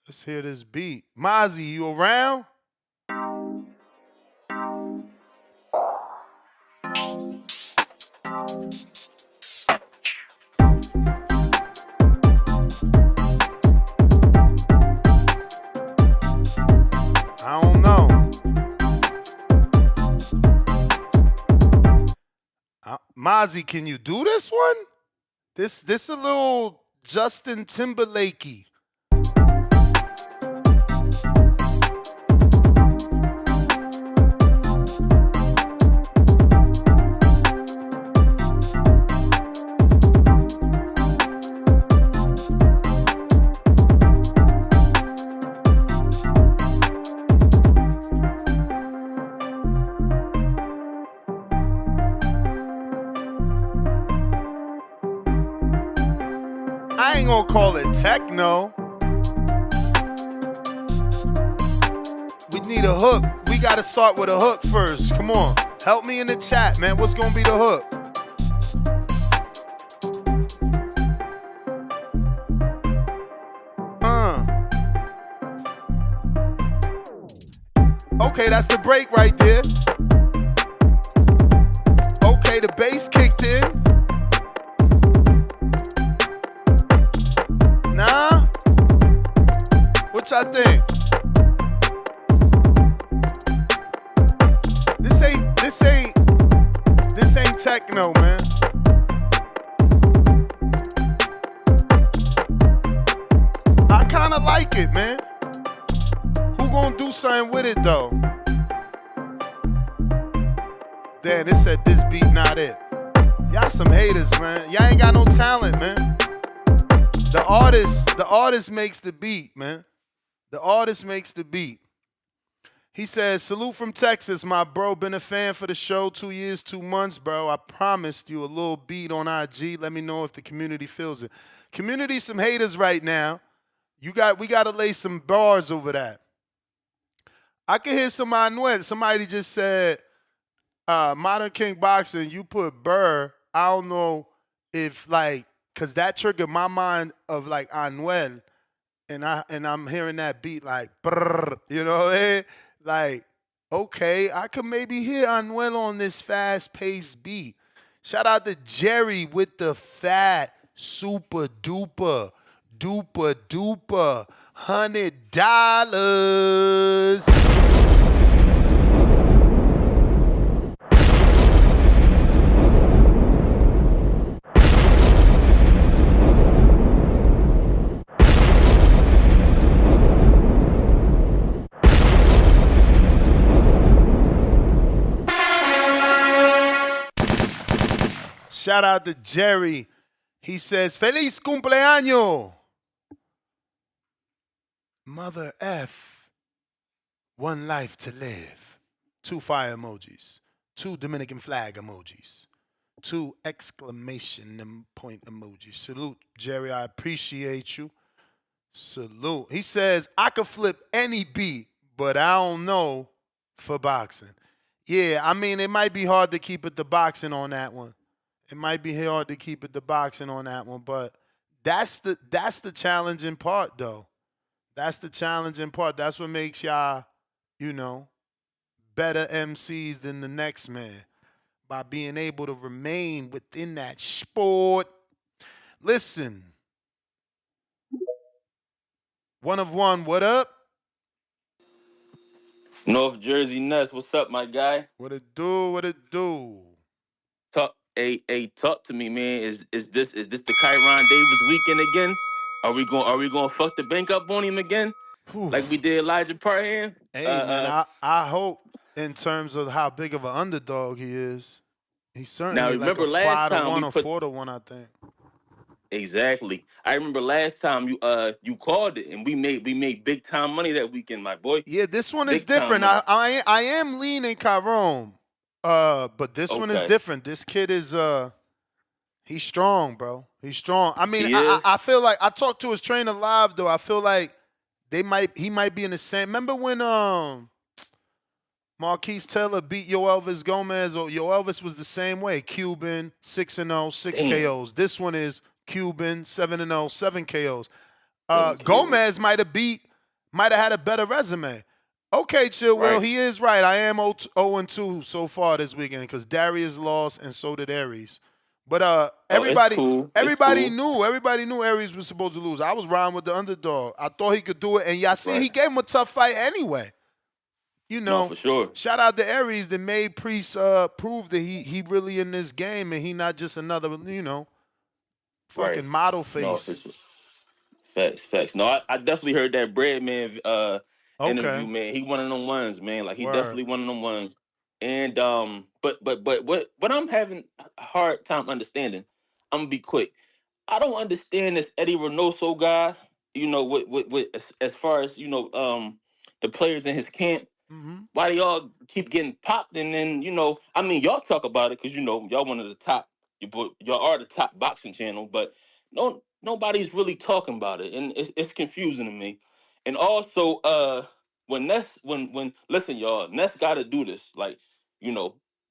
Let's hear this beat. Mozzie, you around? I don't know. Mozzie, can you do this one? This a little Justin Timberlake-y. I ain't gonna call it techno. We need a hook. We gotta start with a hook first. Come on. Help me in the chat, man. What's gonna be the hook? Okay, that's the break right there. Okay, the bass kicked in. Nah? What y'all think? This ain't techno, man. I kinda like it, man. Who gonna do something with it though? Damn, it said this beat not it. Y'all some haters, man. Y'all ain't got no talent, man. The artist makes the beat, man. The artist makes the beat. He says, salute from Texas, my bro. Been a fan for the show 2 years, 2 months, bro. I promised you a little beat on IG. Let me know if the community feels it. Community some haters right now. We got to lay some bars over that. I can hear somebody just said, Modern King Boxing, you put Burr. I don't know if because that triggered my mind of Anuel, and I'm hearing that beat brrr, you know what I mean? Okay, I could maybe hear Anuel on this fast-paced beat. Shout out to Jerry with the fat super duper $100. Shout out to Jerry. He says, Feliz cumpleaños. Mother F. One life to live. 2 fire emojis. 2 Dominican flag emojis. 2 exclamation point emojis. Salute, Jerry. I appreciate you. Salute. He says, I could flip any beat, but I don't know for boxing. Yeah, I mean, it might be hard to keep it to boxing on that one. It might be hard to keep it to boxing on that one, but that's the challenging part, though. That's the challenging part. That's what makes y'all, better MCs than the next man, by being able to remain within that sport. Listen. One of one, what up? North Jersey Nuts, what's up, my guy? What it do? What it do? Talk to me, man. Is this the Kyron Davis weekend again? Are we going to fuck the bank up on him again? Like we did Elijah Parham? Hey, man, I hope in terms of how big of an underdog he is. He's certainly now, remember like a 5-1 or 4-1, I think. Exactly. I remember last time you called it, and we made big time money that weekend, my boy. Yeah, this one is different. I am leaning Kyron, but this one is different. This kid is he's strong, bro. He's strong. I mean, I feel like I talked to his trainer live though. I feel like he might be in the same. Remember when Marquise Taylor beat Yoelvis Gomez, or Yoelvis was the same way. Cuban, 6-0, 6 KOs. This one is Cuban, 7-0, 7 KOs. Gomez might have had a better resume. Okay, Chill Will, he is right. I am 0-2 so far this weekend because Darius lost and so did Aries. But everybody knew Aries was supposed to lose. I was riding with the underdog. I thought he could do it, and he gave him a tough fight anyway. For sure. Shout out to Aries that made Priest prove that he really in this game and he not just another, fucking model face. No, for sure. Facts. No, I definitely heard that Breadman interview, man. He one of them ones, man. Like he definitely one of them ones. And but what I'm having a hard time understanding, I'm gonna be quick. I don't understand this Eddie Reynoso guy, with as far as the players in his camp. Why do y'all keep getting popped? And then, y'all talk about it because, y'all one of the top, y'all are the top boxing channel, but nobody's really talking about it. And it's confusing to me. And also, listen, y'all, Ness got to do this. Like,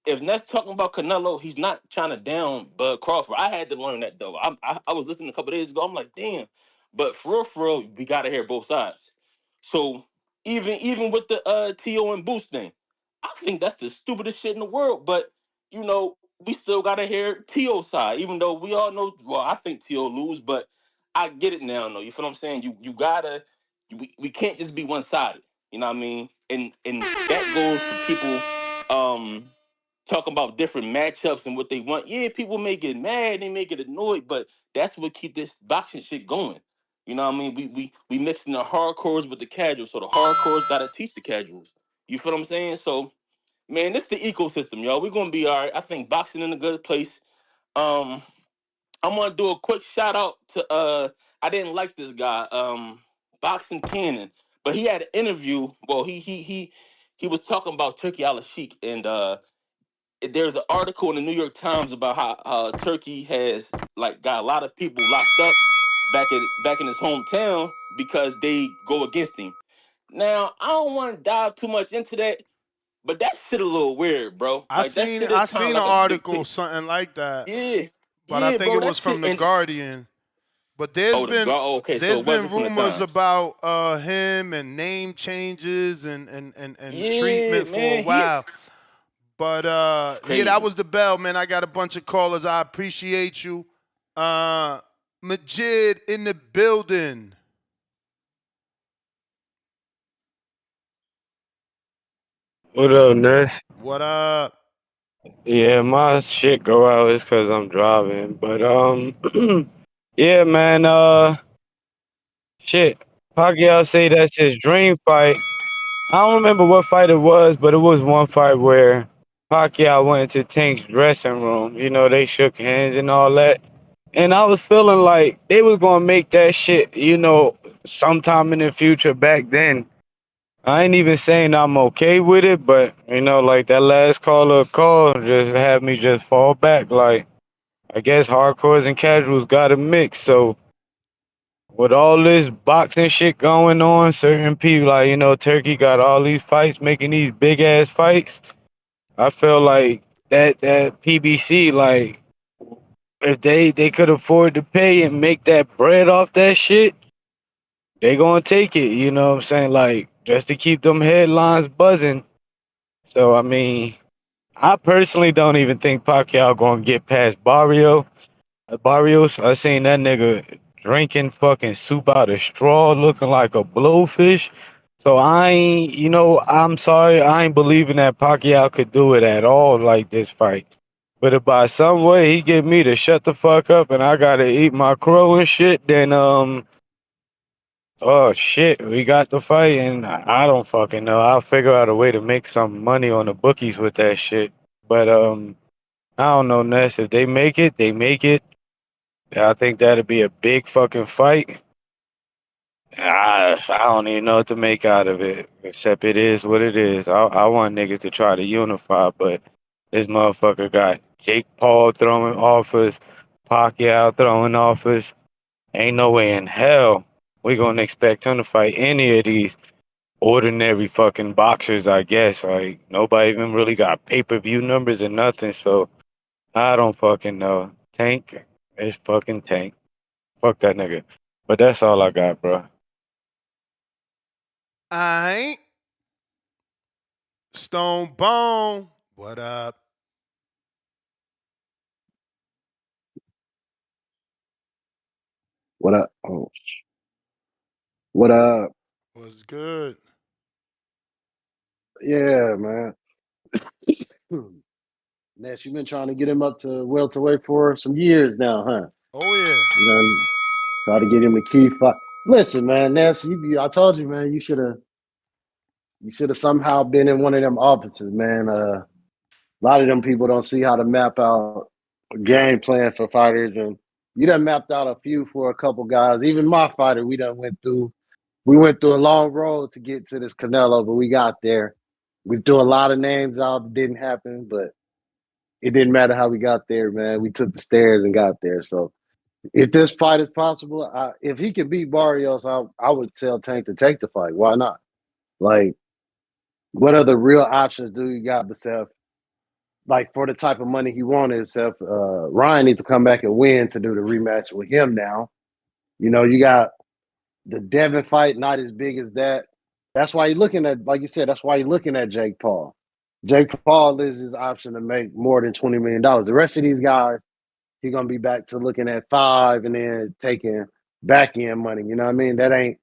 if Ness talking about Canelo, he's not trying to down Bud Crawford. I had to learn that, though. I was listening a couple days ago. I'm like, damn. But for real, we got to hear both sides. So, even with the T.O. and Boost thing, I think that's the stupidest shit in the world. But, we still got to hear T.O. side, even though we all know, well, I think T.O. lose, but I get it now, though. You feel what I'm saying? You got to, we can't just be one-sided. You know what I mean? And that goes to people talking about different matchups and what they want. Yeah, people may get mad, they may get annoyed, but that's what keep this boxing shit going. You know what I mean? We mixing the hardcores with the casuals, so the hardcores gotta teach the casuals. You feel what I'm saying? So, man, this the ecosystem, y'all. We're gonna be all right. I think boxing in a good place. I'm gonna do a quick shout out to I didn't like this guy, Boxing Cannon, but he had an interview. Well, he was talking about Turkey Al-Sheikh, and there's an article in the New York Times about how Turkey has got a lot of people locked up back in his hometown because they go against him. Now, I don't want to dive too much into that, but that shit a little weird, bro. I seen an article, something like that. Yeah. But I think it was from The Guardian. But there's been rumors about him and name changes and treatment for a while. But that was the bell, man. I got a bunch of callers. I appreciate you. Majid in the building. What up, Ness? What up? Yeah, my shit go out is because I'm driving. But, yeah, man, shit. Pacquiao say that's his dream fight. I don't remember what fight it was, but it was one fight where Pacquiao went into Tank's dressing room. You know, they shook hands and all that. And I was feeling like they was gonna make that shit, sometime in the future back then. I ain't even saying I'm okay with it, but like that last call just had me just fall back. Like, I guess hardcores and casuals got a mix. So with all this boxing shit going on, certain people like, Turkey got all these fights, making these big ass fights. I feel like that PBC, like, if they could afford to pay and make that bread off that shit, they gonna take it, you know what I'm saying? Like, just to keep them headlines buzzing. So I mean, I personally don't even think Pacquiao gonna get past Barrios. I seen that nigga drinking fucking soup out of straw, looking like a blowfish. So I'm sorry, I ain't believing that Pacquiao could do it at all like this fight. But if by some way he get me to shut the fuck up and I gotta eat my crow and shit, then oh shit, we got the fight and I don't fucking know. I'll figure out a way to make some money on the bookies with that shit. But I don't know, Ness. If they make it, they make it. I think that'd be a big fucking fight. I don't even know what to make out of it, except it is what it is. I want niggas to try to unify, but this motherfucker got Jake Paul throwing offers, Pacquiao throwing offers. Ain't no way in hell we gonna expect him to fight any of these ordinary fucking boxers, I guess. Like, nobody even really got pay-per-view numbers or nothing, so I don't fucking know. Tank is fucking Tank. Fuck that nigga. But that's all I got, bro. Aight. Stone Bone. What up? What up? Oh. What up? What's good? Yeah, man. Ness, you've been trying to get him up to welterweight for some years now, huh? Oh yeah. You know, try to get him to Keith. Listen, man, Ness, I told you, man, you should have somehow been in one of them offices, man. A lot of them people don't see how to map out a game plan for fighters, and you done mapped out a few for a couple guys. Even my fighter, we went through a long road to get to this Canelo, but we got there. We threw a lot of names out that didn't happen, but it didn't matter how we got there, man. We took the stairs and got there. So if this fight is possible, if he can beat Barrios, I would tell Tank to take the fight. Why not? Like, what other real options do you got besides, like, for the type of money he wanted, except Ryan needs to come back and win to do the rematch with him now. You got the Devin fight, not as big as that. That's why you're looking at, like you said, that's why you're looking at Jake Paul. Jake Paul is his option to make more than $20 million. The rest of these guys, he's gonna be back to looking at 5 and then taking back end money. You know what I mean? That ain't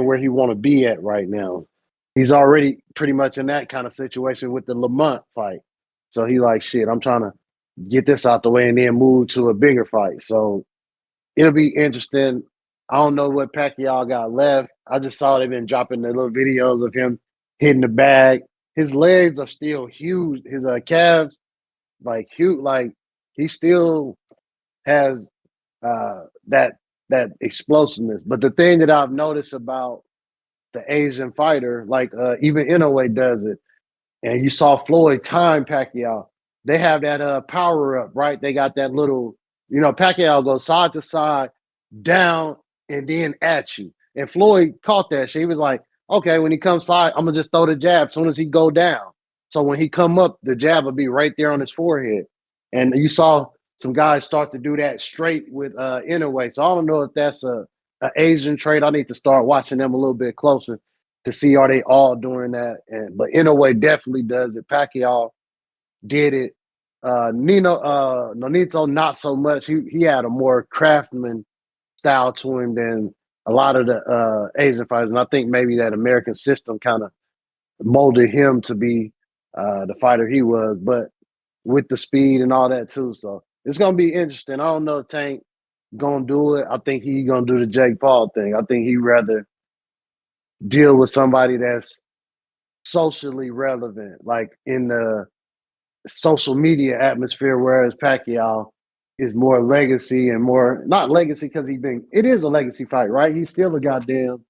where he want to be at right now. He's already pretty much in that kind of situation with the Lamont fight. So he like, shit, I'm trying to get this out the way and then move to a bigger fight. So it'll be interesting. I don't know what Pacquiao got left. I just saw they've been dropping the little videos of him hitting the bag. His legs are still huge. His calves, like, huge. Like, he still has that explosiveness. But the thing that I've noticed about the Asian fighter, like even Inoue does it, and you saw Floyd time Pacquiao. They have that power up, right? They got that little, Pacquiao goes side to side, down, and then at you. And Floyd caught that shit. He was like, okay, when he comes side, I'm gonna just throw the jab as soon as he go down. So when he come up, the jab will be right there on his forehead. And you saw some guys start to do that straight with Inoue. So I don't know if that's a Asian trait. I need to start watching them a little bit closer to see are they all doing that. But Inoue definitely does it. Pacquiao did it. Nonito not so much. He had a more craftsman style to him than a lot of the Asian fighters, and I think maybe that American system kind of molded him to be the fighter he was, but with the speed and all that too. So it's gonna be interesting. I don't know if Tank gonna do it. I think he gonna do the Jake Paul thing. I think he'd rather deal with somebody that's socially relevant, like in the social media atmosphere, whereas Pacquiao is more legacy and more not legacy because it is a legacy fight, right? He's still a goddamn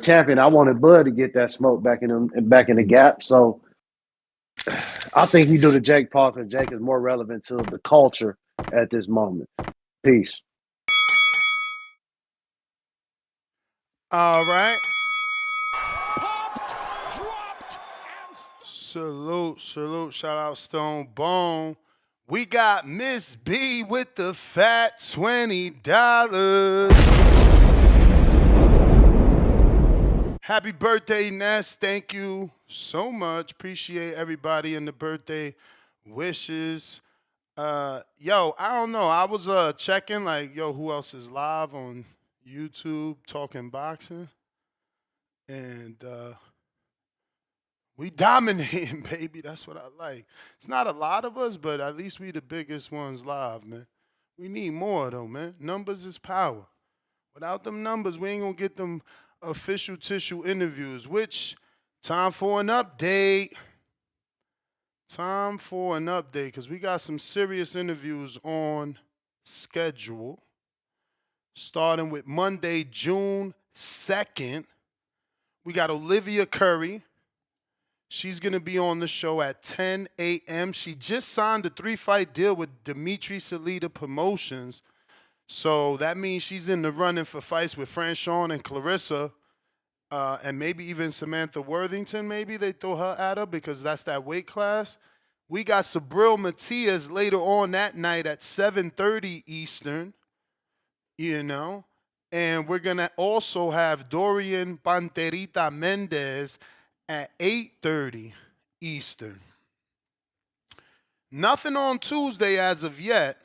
champion. I wanted Bud to get that smoke back in the gap. So I think he do the Jake Paul because Jake is more relevant to the culture at this moment. Peace. All right. Salute. Shout out Stone Bone. We got Miss B with the fat $20. Happy birthday, Ness. Thank you so much. Appreciate everybody in the birthday wishes. Yo, I don't know. I was checking who else is live on YouTube talking boxing. And we dominating, baby. That's what I like. It's not a lot of us, but at least we the biggest ones live, man. We need more, though, man. Numbers is power. Without them numbers, we ain't going to get them official tissue interviews, which time for an update. Time for an update because we got some serious interviews on schedule. Starting with Monday, June 2nd. We got Olivia Curry. She's going to be on the show at 10 a.m. She just signed a 3-fight deal with Dimitri Salita Promotions. So that means she's in the running for fights with Franchon and Clarissa. And maybe even Samantha Worthington, maybe they throw her at her because that's that weight class. We got Sabril Matias later on that night at 7:30 Eastern, And we're going to also have Dorian Panterita Mendez at 8:30 Eastern. Nothing on Tuesday as of yet.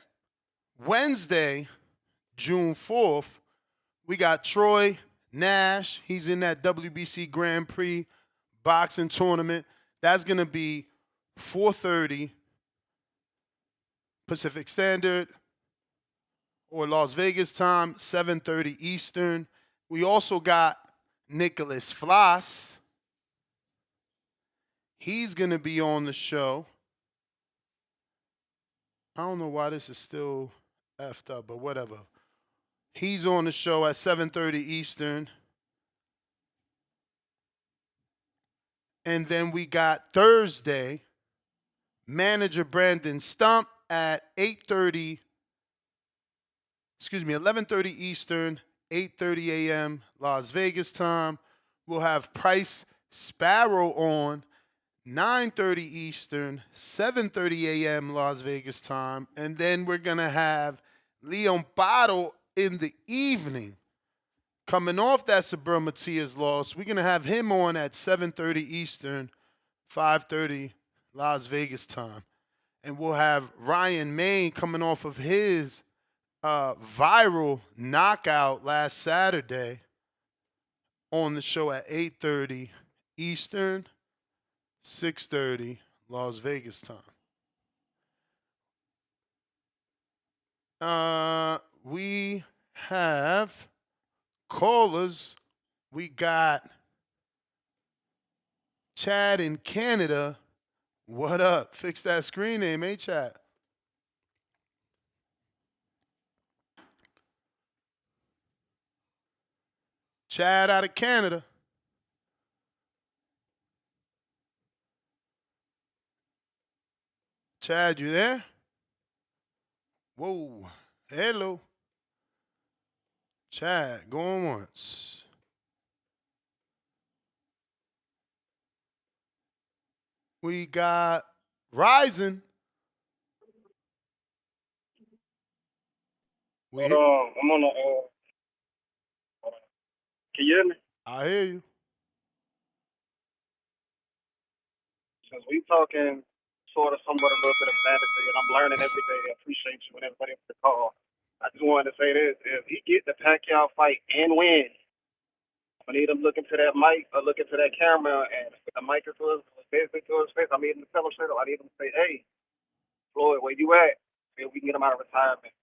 Wednesday, June 4th, we got Troy Nash. He's in that WBC Grand Prix boxing tournament. That's going to be 4:30 Pacific Standard or Las Vegas time, 7:30 Eastern. We also got Nicholas Floss. He's going to be on the show. I don't know why this is still effed up, but whatever. He's on the show at 7:30 Eastern. And then we got Thursday, manager Brandon Stump at 11:30 Eastern, 8:30 a.m. Las Vegas time. We'll have Price Sparrow on 9:30 Eastern, 7:30 a.m. Las Vegas time. And then we're going to have Leon Pardo in the evening. Coming off that Sabril Matias loss, we're going to have him on at 7:30 Eastern, 5:30 Las Vegas time. And we'll have Ryan Main coming off of his viral knockout last Saturday on the show at 8:30 Eastern, 6:30 Las Vegas time. We have callers. We got Chad in Canada. What up? Fix that screen name, Chad? Chad out of Canada. Chad, you there? Whoa. Hello. Chad, going once. We got Rising. I'm on the. Can you hear me? I hear you. Since we talking sort of somewhat a little bit of fantasy, and I'm learning every day. I appreciate you and everybody for the call. I just wanted to say this: if he get the Pacquiao fight and win, I need him looking to that mic or looking to that camera and with the mic to his basically to his face. I need him to tell him straight up. I need him to say, "Hey, Floyd, where you at? See if we can get him out of retirement."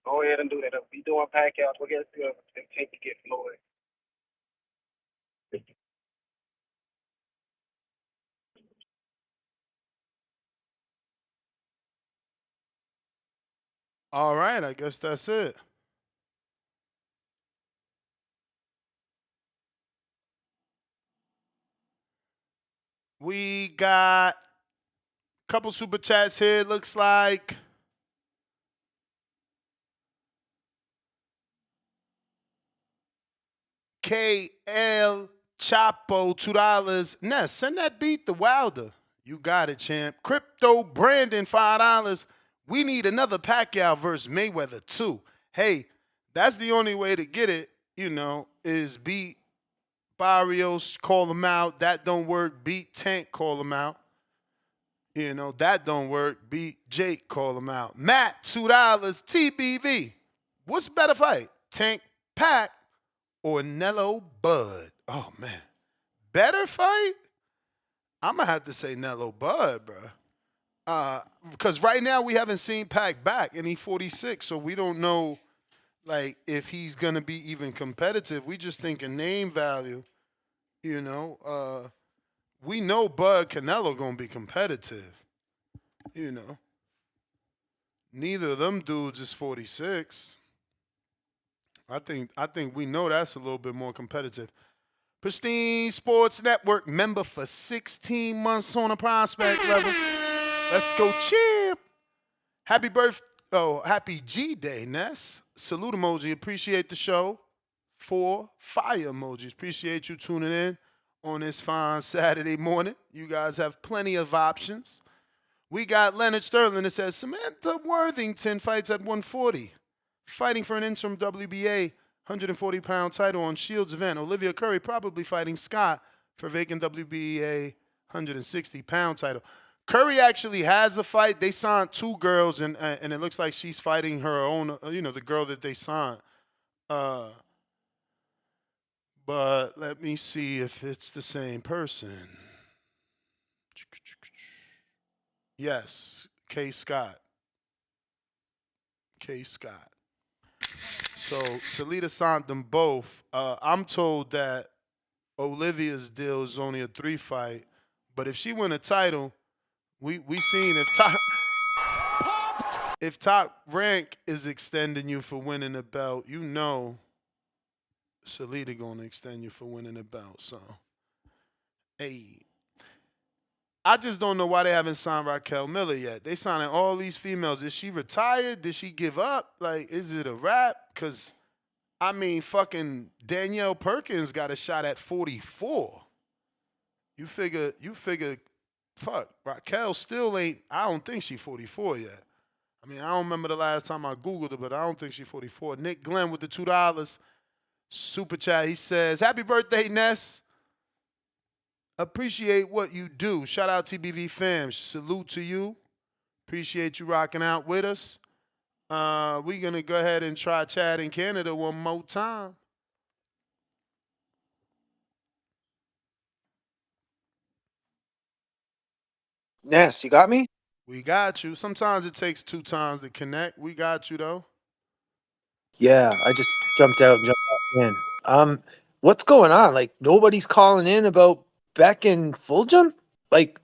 Go ahead and do that. If we doing Pacquiao, we'll get it and take to get Floyd. All right, I guess that's it. We got a couple super chats here. Looks like KL Chapo, $2. Ness, send that beat to Wilder. You got it, champ. Crypto Brandon, $5. We need another Pacquiao versus Mayweather, too. Hey, that's the only way to get it, is beat Barios, call him out. That don't work. Beat Tank, call him out. That don't work. Beat Jake, call him out. Matt, $2. TBV. What's a better fight? Tank Pac or Nello Bud? Oh, man. Better fight? I'm going to have to say Nello Bud, bro. Because right now we haven't seen Pac back, and he's 46, so we don't know, if he's going to be even competitive. We just thinking name value, We know Bud Canelo going to be competitive, Neither of them dudes is 46. I think we know that's a little bit more competitive. Pristine Sports Network member for 16 months on a prospect level. Let's go, champ. Happy G-Day, Ness. Salute emoji. Appreciate the show. 4 fire emojis. Appreciate you tuning in on this fine Saturday morning. You guys have plenty of options. We got Leonard Sterling that says, Samantha Worthington fights at 140. Fighting for an interim WBA 140-pound title on Shields event. Olivia Curry probably fighting Scott for vacant WBA 160-pound title. Curry actually has a fight. They signed 2 girls, and it looks like she's fighting her own, the girl that they signed. But let me see if it's the same person. Yes, K. Scott. So Salita signed them both. I'm told that Olivia's deal is only a 3-fight, but if she win a title, we seen if top rank is extending you for winning a belt, Salita gonna extend you for winning a belt. So, hey, I just don't know why they haven't signed Raquel Miller yet. They signing all these females. Is she retired? Did she give up? Is it a wrap? Because, fucking Danielle Perkins got a shot at 44. You figure, fuck, Raquel still ain't, I don't think she 44 yet. I don't remember the last time I Googled it, but I don't think she 44. Nick Glenn with the $2 super chat. He says, happy birthday, Ness. Appreciate what you do. Shout out TBV fam. Salute to you. Appreciate you rocking out with us. We're going to go ahead and try Chad in Canada one more time. Ness, you got me? We got you. Sometimes it takes 2 times to connect. We got you, though. Yeah, I just jumped out and jumped back in. What's going on? Nobody's calling in about Beck and Fulgham?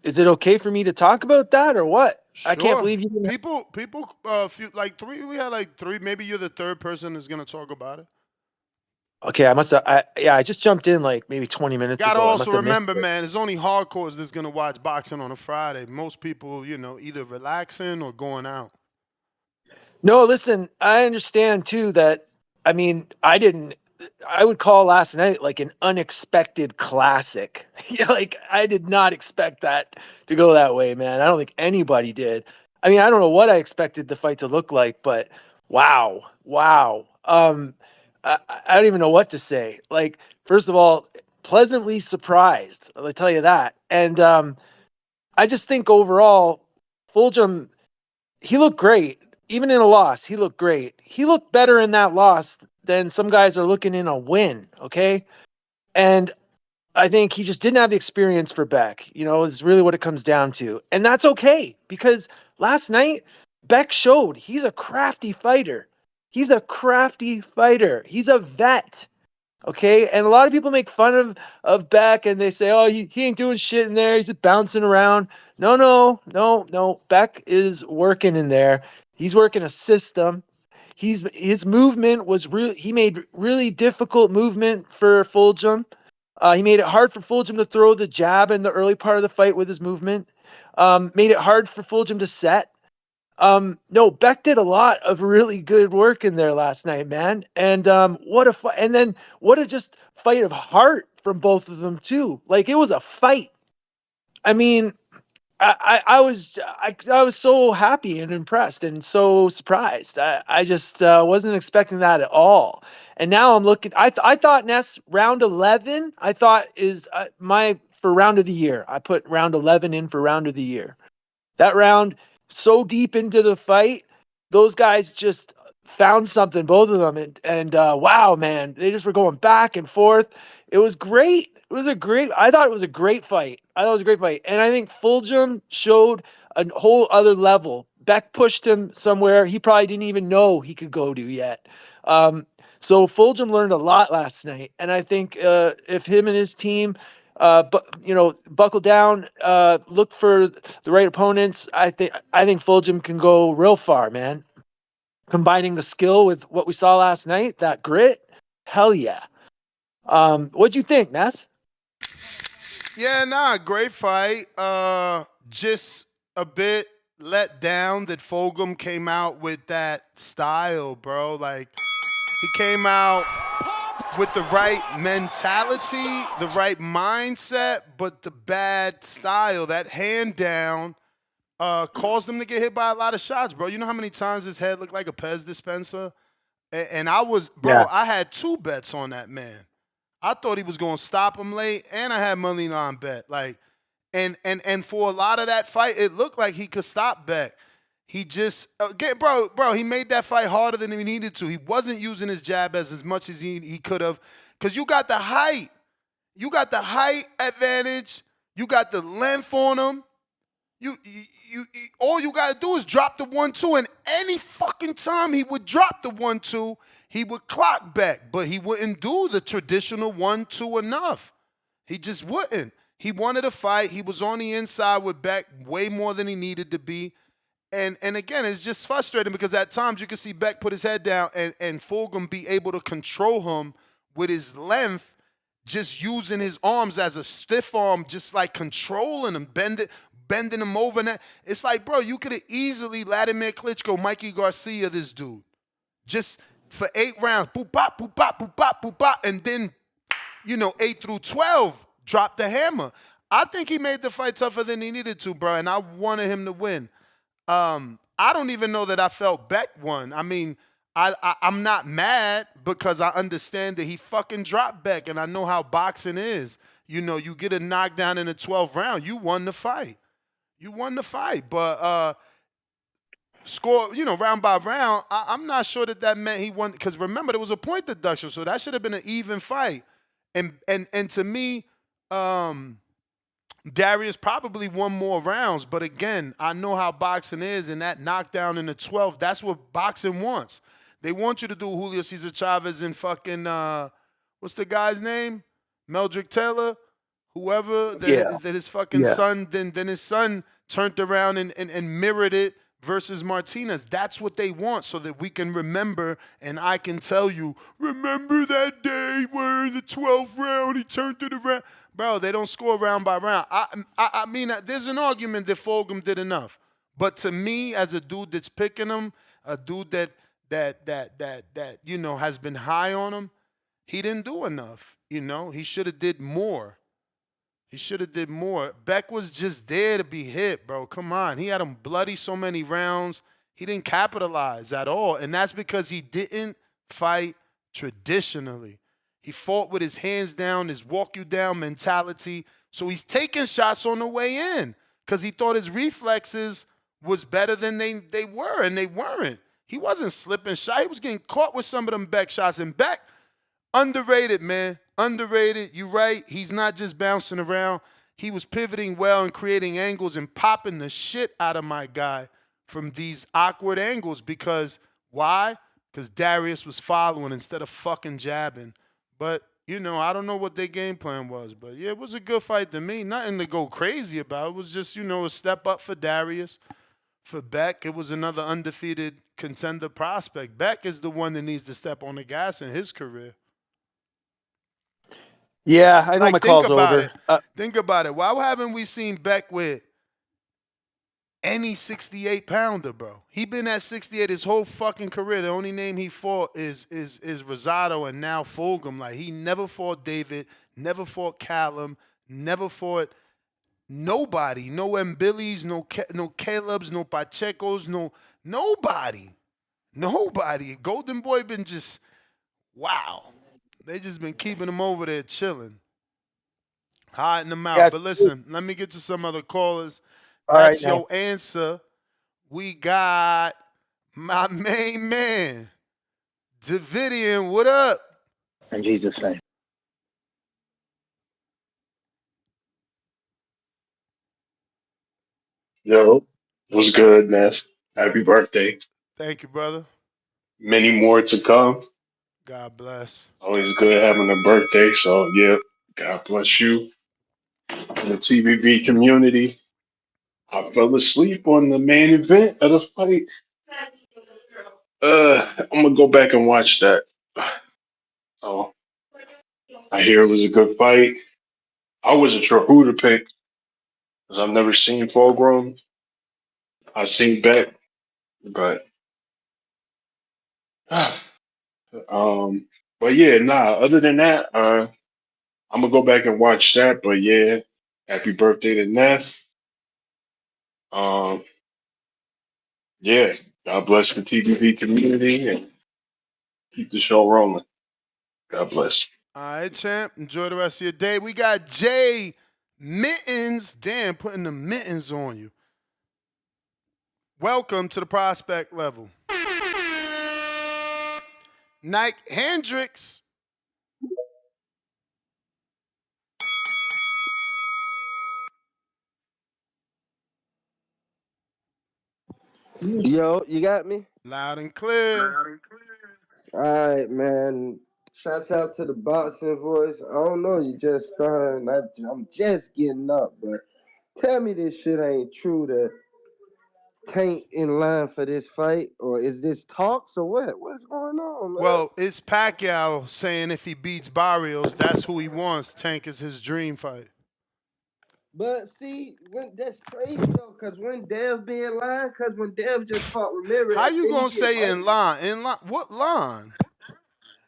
Is it okay for me to talk about that or what? Sure. I can't believe you didn't. People, 3. We had 3. Maybe you're the third person that's going to talk about it. Okay, I just jumped in maybe 20 minutes ago. Gotta also remember, man, it's only hardcores that's going to watch boxing on a Friday. Most people, either relaxing or going out. No, listen, I understand too that, I would call last night an unexpected classic. I did not expect that to go that way, man. I don't think anybody did. I don't know what I expected the fight to look like, but wow. I don't even know what to say. First of all, pleasantly surprised. I'll tell you that. And I just think overall, Fulgham, he looked great. Even in a loss, he looked great. He looked better in that loss than some guys are looking in a win, okay? And I think he just didn't have the experience for Beck, is really what it comes down to. And that's okay, because last night, Beck showed he's a crafty fighter. He's a vet, okay? And a lot of people make fun of Beck, and they say, oh, he ain't doing shit in there. He's just bouncing around. No. Beck is working in there. He's working a system. His movement was really, he made really difficult movement for Fulgham. He made it hard for Fulgham to throw the jab in the early part of the fight with his movement. Made it hard for Fulgham to set. No, Beck did a lot of really good work in there last night, man. And what a fight! And then what a just fight of heart from both of them too. Like it was a fight. I mean, I was so happy and impressed and so surprised. I just wasn't expecting that at all. And now I'm looking. I thought Ness round 11. I thought is my for round of the year. I put round 11 in for round of the year. That round, so deep into the fight, those guys just found something, both of them, and wow, man, they just were going back and forth. It was great. I thought it was a great fight. And I think Fulgham showed a whole other level. Beck pushed him somewhere he probably didn't even know he could go to yet. So Fulgham learned a lot last night, and I think if him and his team buckle down, look for the right opponents, I think Fulgham can go real far, man. Combining the skill with what we saw last night, that grit, hell yeah. What'd you think, Ness? Yeah, nah, great fight. Just a bit let down that Fulgham came out with that style, bro. Like, he came out with the right mentality, the right mindset, but the bad style, that hand down, caused him to get hit by a lot of shots, bro. You know how many times his head looked like a Pez dispenser? And I was, bro, I had 2 bets on that man. I thought he was going to stop him late, and I had money line bet. Like, and for a lot of that fight, it looked like he could stop Beck. He just, again, bro, he made that fight harder than he needed to. He wasn't using his jab as much as he could have, because you got the height. You got the height advantage. You got the length on him. You all you got to do is drop the 1-2, and any fucking time he would drop the 1-2, he would clock back, but he wouldn't do the traditional 1-2 enough. He just wouldn't. He wanted to fight. He was on the inside with Beck way more than he needed to be. And again, it's just frustrating because at times you can see Beck put his head down and Fulgham be able to control him with his length, just using his arms as a stiff arm, just like controlling him, bending him over. And it's like, bro, you could have easily Vladimir Klitschko, Mikey Garcia, this dude. Just for 8 rounds, boop, bop, boop, bop, boop, bop, boop, bop, and then, 8 through 12, drop the hammer. I think he made the fight tougher than he needed to, bro, and I wanted him to win. I don't even know that I felt Beck won. I mean, I'm not mad because I understand that he fucking dropped Beck, and I know how boxing is. You get a knockdown in the 12th round, you won the fight. But score, round by round, I'm not sure that meant he won, because remember, there was a point deduction, so that should have been an even fight. And to me, Darius probably won more rounds, but again, I know how boxing is, and that knockdown in the 12th, that's what boxing wants. They want you to do Julio Cesar Chavez and fucking, what's the guy's name? Meldrick Taylor? Whoever, that his fucking son, then his son turned around and mirrored it versus Martinez. That's what they want, so that we can remember, and I can tell you, remember that day where in the 12th round he turned it around. Bro, they don't score round by round. I mean, there's an argument that Fulgham did enough. But to me, as a dude that's picking him, a dude that has been high on him, he didn't do enough. He should have did more. Beck was just there to be hit, bro. Come on. He had him bloody so many rounds. He didn't capitalize at all. And that's because he didn't fight traditionally. He fought with his hands down, his walk you down mentality. So he's taking shots on the way in because he thought his reflexes was better than they were, and they weren't. He wasn't slipping shot. He was getting caught with some of them Beck shots. And Beck, underrated, man. Underrated. You're right. He's not just bouncing around. He was pivoting well and creating angles and popping the shit out of my guy from these awkward angles. Because why? Because Darius was following instead of fucking jabbing. But, I don't know what their game plan was. But, yeah, it was a good fight to me. Nothing to go crazy about. It was just, a step up for Darius. for Beck. It was another undefeated contender prospect. Beck is the one that needs to step on the gas in his career. Yeah, I know Like, McCall's think about older. it. Think about it. Why haven't we seen Beck with any 68-pounder, bro? He been at 68 his whole fucking career. The only name he fought is Rosado and now Fulgham. Like, he never fought David, never fought Callum, never fought nobody. No Mbillis, no Caleb's, no Pacheco's, nobody. Golden Boy been just, wow. They just been keeping him over there chilling. Hiding them out. Yeah. But listen, let me get to some other callers. All right, That's your answer. We got my main man, Davidian. What up? In Jesus' name. Yo, what's good, Ness? Happy birthday. Thank you, brother. Many more to come. God bless. Always good having a birthday. So, yeah, God bless you. And the TBV community. I fell asleep on the main event of the fight. I'm going to go back and watch that. So, I hear it was a good fight. I wasn't sure who to pick because I've never seen Fulgham. I've seen Beck, but but yeah, nah. Other than that, I'm gonna go back and watch that. But yeah, happy birthday to Ness. Um, yeah, God bless the TBV community and keep the show rolling. God bless. All right, champ. Enjoy the rest of your day. We got Jay Mittens. Damn, putting the mittens on you. Welcome to the prospect level. Nike Hendricks. Yo, you got me? Loud and clear. All right, man. Shouts out to the boxing voice. I don't know, you just starting. I'm just getting up, but tell me this shit ain't true that Tank in line for this fight, or is this talks or what? What's going on, man? Well, it's Pacquiao saying if he beats Barrios, that's who he wants. Tank is his dream fight. But see, that's crazy though, cause when Dev be in line, cause when Dev just fought Ramirez, How you didn't gonna he get say in ranked? line? In line? What line?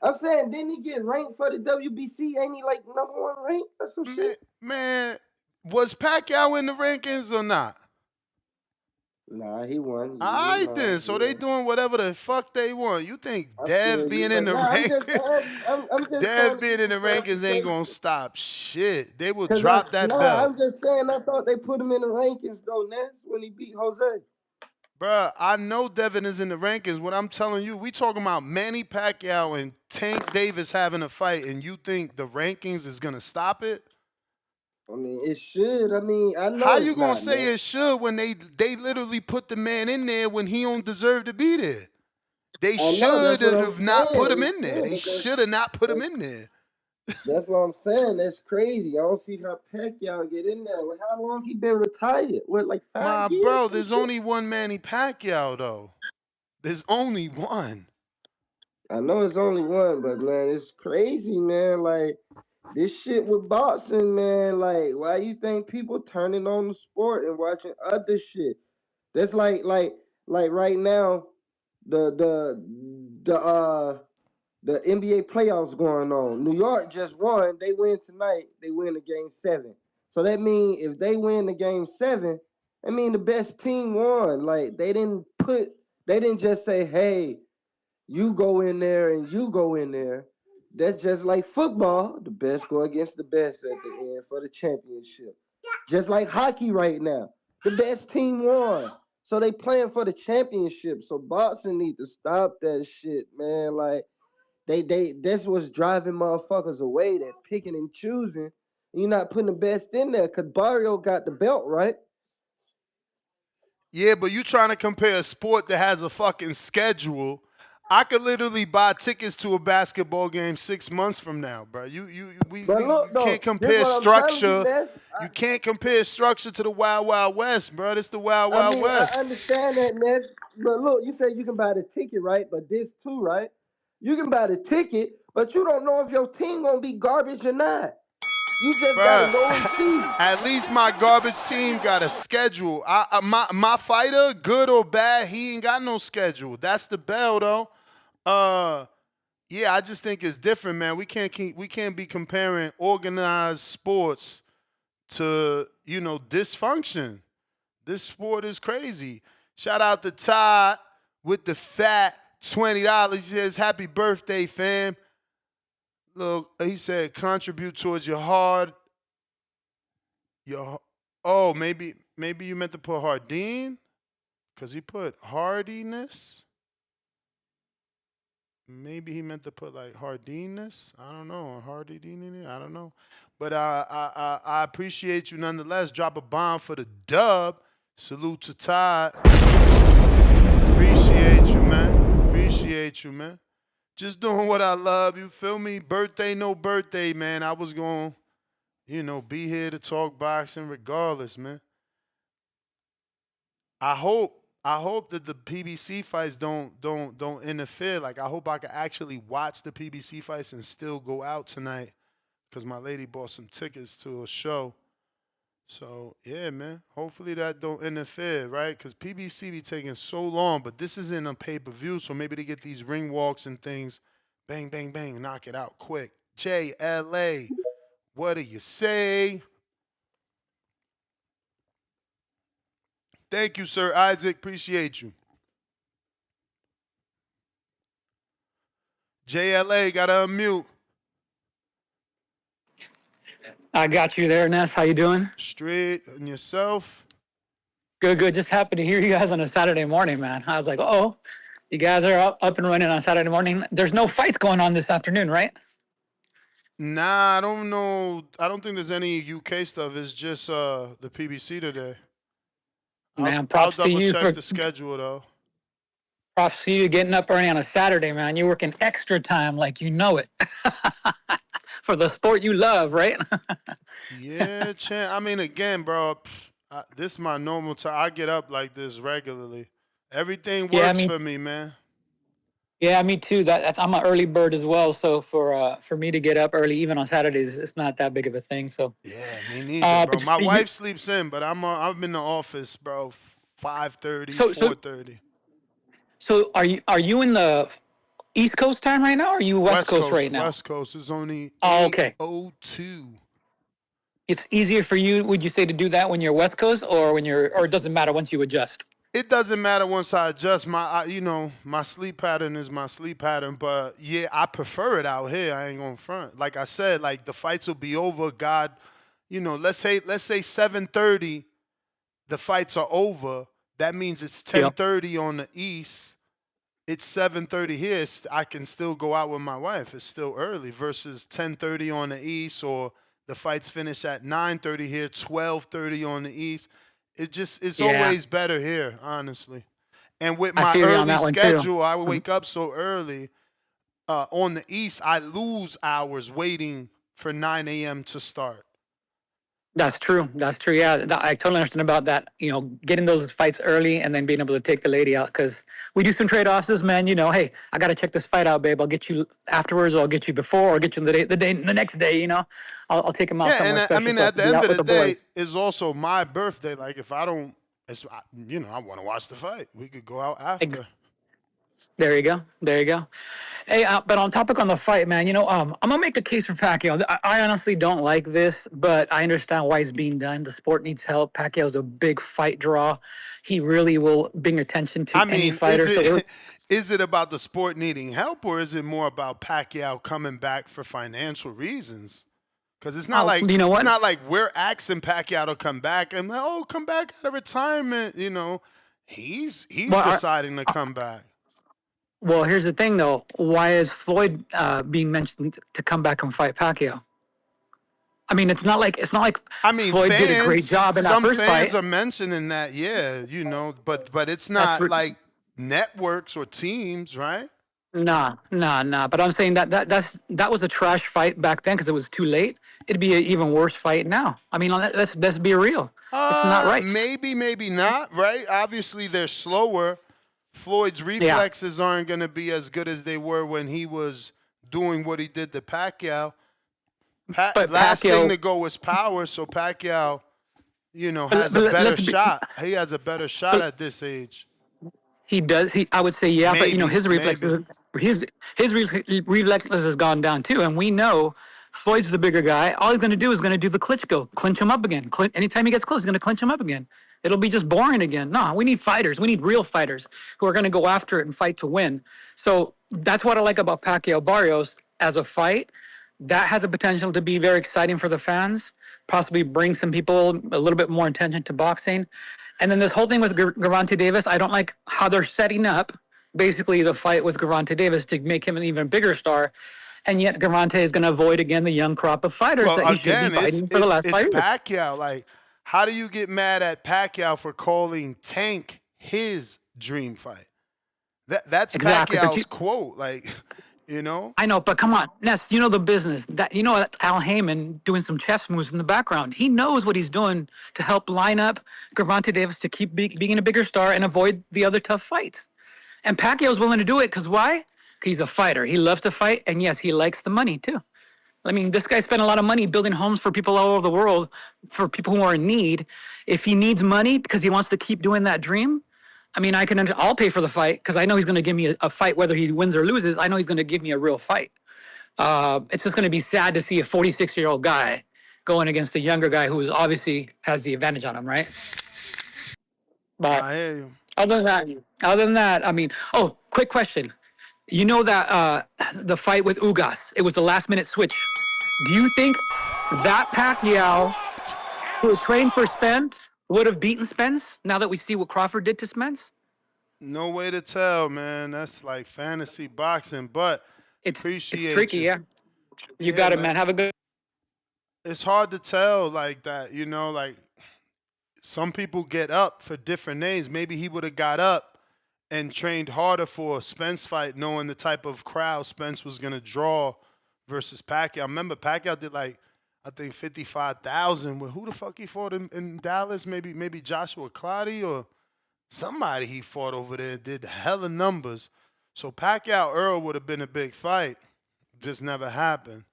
I'm saying, didn't he get ranked for the WBC? Ain't he like #1 ranked or some shit? Man, was Pacquiao in the rankings or not? Nah, he won. All right then. So they doing whatever the fuck they want. You think Dev being in the rankings? I'm just Dev being in the rankings ain't gonna stop shit. They will Cause drop that belt. I'm just saying, I thought they put him in the rankings though, Ness, when he beat Jose. Bruh, I know Devin is in the rankings. What I'm telling you, we talking about Manny Pacquiao and Tank Davis having a fight, and you think the rankings is gonna stop it? I mean, it should. I mean, I know. How it's you gonna not, say man. it should when they literally put the man in there when he don't deserve to be there? They I know, should that's what I'm have not put him saying. in there. They should have not put him in there. That's what I'm saying. That's crazy. I don't see how Pacquiao get in there. Like, how long he been retired? What, like 5 My years? bro, there's only one Manny Pacquiao though. There's only one. I know it's only one, but man, it's crazy, man. Like this shit with boxing, man. Like, why you think people turning on the sport and watching other shit? That's like right now, the the the NBA playoffs going on. New York just won. They win tonight. They win the game 7. So that means if they win the game 7, I mean the best team won. Like they didn't just say, hey, you go in there and you go in there. That's just like football. The best go against the best at the end for the championship. Just like hockey right now. The best team won. So they playing for the championship. So boxing need to stop that shit, man. Like that's what's driving motherfuckers away. They're picking and choosing. You're not putting the best in there because Barrio got the belt, right? Yeah, but you trying to compare a sport that has a fucking schedule. I could literally buy tickets to a basketball game 6 months from now, bro. You But look, though, can't this compare what I'm telling you, structure man. You can't compare structure to the Wild Wild West, bro. It's the Wild Wild I West. understand that, Ness. But look, you say you can buy the ticket, right? But this too, right? You can buy the ticket, but you don't know if your team gonna be garbage or not. You just gotta Bruh, go and see. at least my garbage team got a schedule. My fighter, good or bad, he ain't got no schedule. That's the bell, though. Yeah, I just think it's different, man. We can't be comparing organized sports to dysfunction. This sport is crazy. Shout out to Todd with the fat $20. He says, "Happy birthday, fam." Look, he said, "Contribute towards oh, maybe you meant to put Hardin, because he put hardiness. Maybe he meant to put like hardiness. I don't know, hardiness. I don't know, but I appreciate you nonetheless. Drop a bomb for the dub. Salute to Todd. Appreciate you, man. Appreciate you, man. Just doing what I love. You feel me? Birthday, no birthday, man. I was going, be here to talk boxing regardless, man. I hope that the PBC fights don't interfere. Like, I hope I can actually watch the PBC fights and still go out tonight, because my lady bought some tickets to a show. So yeah, man. Hopefully that don't interfere, right? Because PBC be taking so long, but this isn't a pay-per-view, so maybe they get these ring walks and things. Bang, bang, bang, knock it out quick. JLA, what do you say? Thank you, Sir Isaac. Appreciate you. JLA, gotta unmute. I got you there, Ness. How you doing? Straight. And yourself? Good, good. Just happy to hear you guys on a Saturday morning, man. I was like, oh, you guys are up and running on Saturday morning. There's no fights going on this afternoon, right? Nah, I don't know. I don't think there's any UK stuff. It's just the PBC today. Man, props I'll to double you check for the schedule, though. props to you getting up early on a Saturday, man. You're working extra time like you know it. For the sport you love, right? Yeah, I mean, again, bro, this is my normal time. I get up like this regularly. Everything works for me, man. Yeah, me too. I'm an early bird as well. So for me to get up early, even on Saturdays, it's not that big of a thing. So yeah, me neither, bro. My wife sleeps in, but I'm in the office, bro. 5:30, 4:30. So are you in the East Coast time right now, or are you West Coast right now? West Coast is only 8:02. It's easier for you, would you say, to do that when you're West Coast, or or it doesn't matter once you adjust? It doesn't matter once I adjust. My sleep pattern is my sleep pattern. But yeah, I prefer it out here. I ain't gonna front. Like I said, like the fights will be over. God, let's say 7:30, the fights are over. That means it's 10:30 on the East. It's 7:30 here. I can still go out with my wife. It's still early versus 10:30 on the East, or the fights finish at 9:30 here, 12:30 on the East. It's always better here, honestly. And with my early schedule, I wake up so early. On the East, I lose hours waiting for 9 a.m. to start. That's true. That's true. Yeah, I totally understand about that. Getting those fights early and then being able to take the lady out, because we do some trade-offs, man. Hey, I got to check this fight out, babe. I'll get you afterwards, or I'll get you before, or get you the next day. I'll take him out. Yeah, and I mean, at the end of the day, it's also my birthday. Like, if I don't, I want to watch the fight. We could go out after. There you go. There you go. Hey, but on topic on the fight, man, I'm going to make the case for Pacquiao. I honestly don't like this, but I understand why it's being done. The sport needs help. Pacquiao's a big fight draw. He really will bring attention to any fighter. Is it about the sport needing help, or is it more about Pacquiao coming back for financial reasons? Because it's not it's not like we're asking Pacquiao to come back and come back out of retirement. He's deciding to come back. Well, here's the thing, though. Why is Floyd being mentioned to come back and fight Pacquiao? I mean, it's not like Floyd did a great job in that first fight. Some fans are mentioning that, but it's not like networks or teams, right? Nah. But I'm saying that was a trash fight back then because it was too late. it'd be an even worse fight now. I mean, let's be real. It's not right. Maybe, maybe not, right? Obviously, they're slower. Floyd's Yeah. reflexes aren't going to be as good as they were when he was doing what he did to Pacquiao. But Last thing Pacquiao, to go was power, so Pacquiao, but, has a better let's be, shot. He has a better shot but at this age. he does. I would say yeah, but Maybe, his maybe. reflexes, reflexes has gone down too, and we know Floyd's the bigger guy. All he's going to do is going to do the Klitschko, clinch him up again. Anytime he gets close, he's going to clinch him up again. It'll be just boring again. No, we need fighters. We need real fighters who are going to go after it and fight to win. So that's what I like about Pacquiao Barrios as a fight. That has a potential to be very exciting for the fans, possibly bring some people a little bit more attention to boxing. And then this whole thing with Gervonta Davis, I don't like how they're setting up basically the fight with Gervonta Davis to make him an even bigger star. And yet Gervonta is going to avoid again the young crop of fighters Well, that he should be again, fighting for the last 5 years. Pacquiao. Like, how do you get mad at Pacquiao for calling Tank his dream fight? That's Exactly, but Pacquiao's quote. Like, I know, but come on, Ness, you know the business. That's Al Heyman doing some chess moves in the background. He knows what he's doing to help line up Gervonta Davis to keep being a bigger star and avoid the other tough fights. And Pacquiao's willing to do it because why? 'Cause he's a fighter. He loves to fight, and yes, he likes the money too. I mean, this guy spent a lot of money building homes for people all over the world, for people who are in need. If he needs money because he wants to keep doing that dream, I mean, I'll pay for the fight because I know he's going to give me a fight whether he wins or loses. I know he's going to give me a real fight. It's just going to be sad to see a 46-year-old guy going against a younger guy who obviously has the advantage on him, right? But I hear you. other than that, I mean, oh, quick question. You know that the fight with Ugas, it was the last minute switch. Do you think that Pacquiao, who trained for Spence, would have beaten Spence now that we see what Crawford did to Spence? No way to tell, man. That's like fantasy boxing, but appreciate It's tricky, you. yeah. You Yeah, got it, man. Have a good. It's hard to tell like that, like some people get up for different names. Maybe he would have got up and trained harder for a Spence fight, knowing the type of crowd Spence was going to draw versus Pacquiao. I remember Pacquiao did I think 55,000. Well, who the fuck he fought in Dallas? Maybe Joshua Clottey or somebody he fought over there did hella numbers. So Pacquiao Earl would have been a big fight. Just never happened.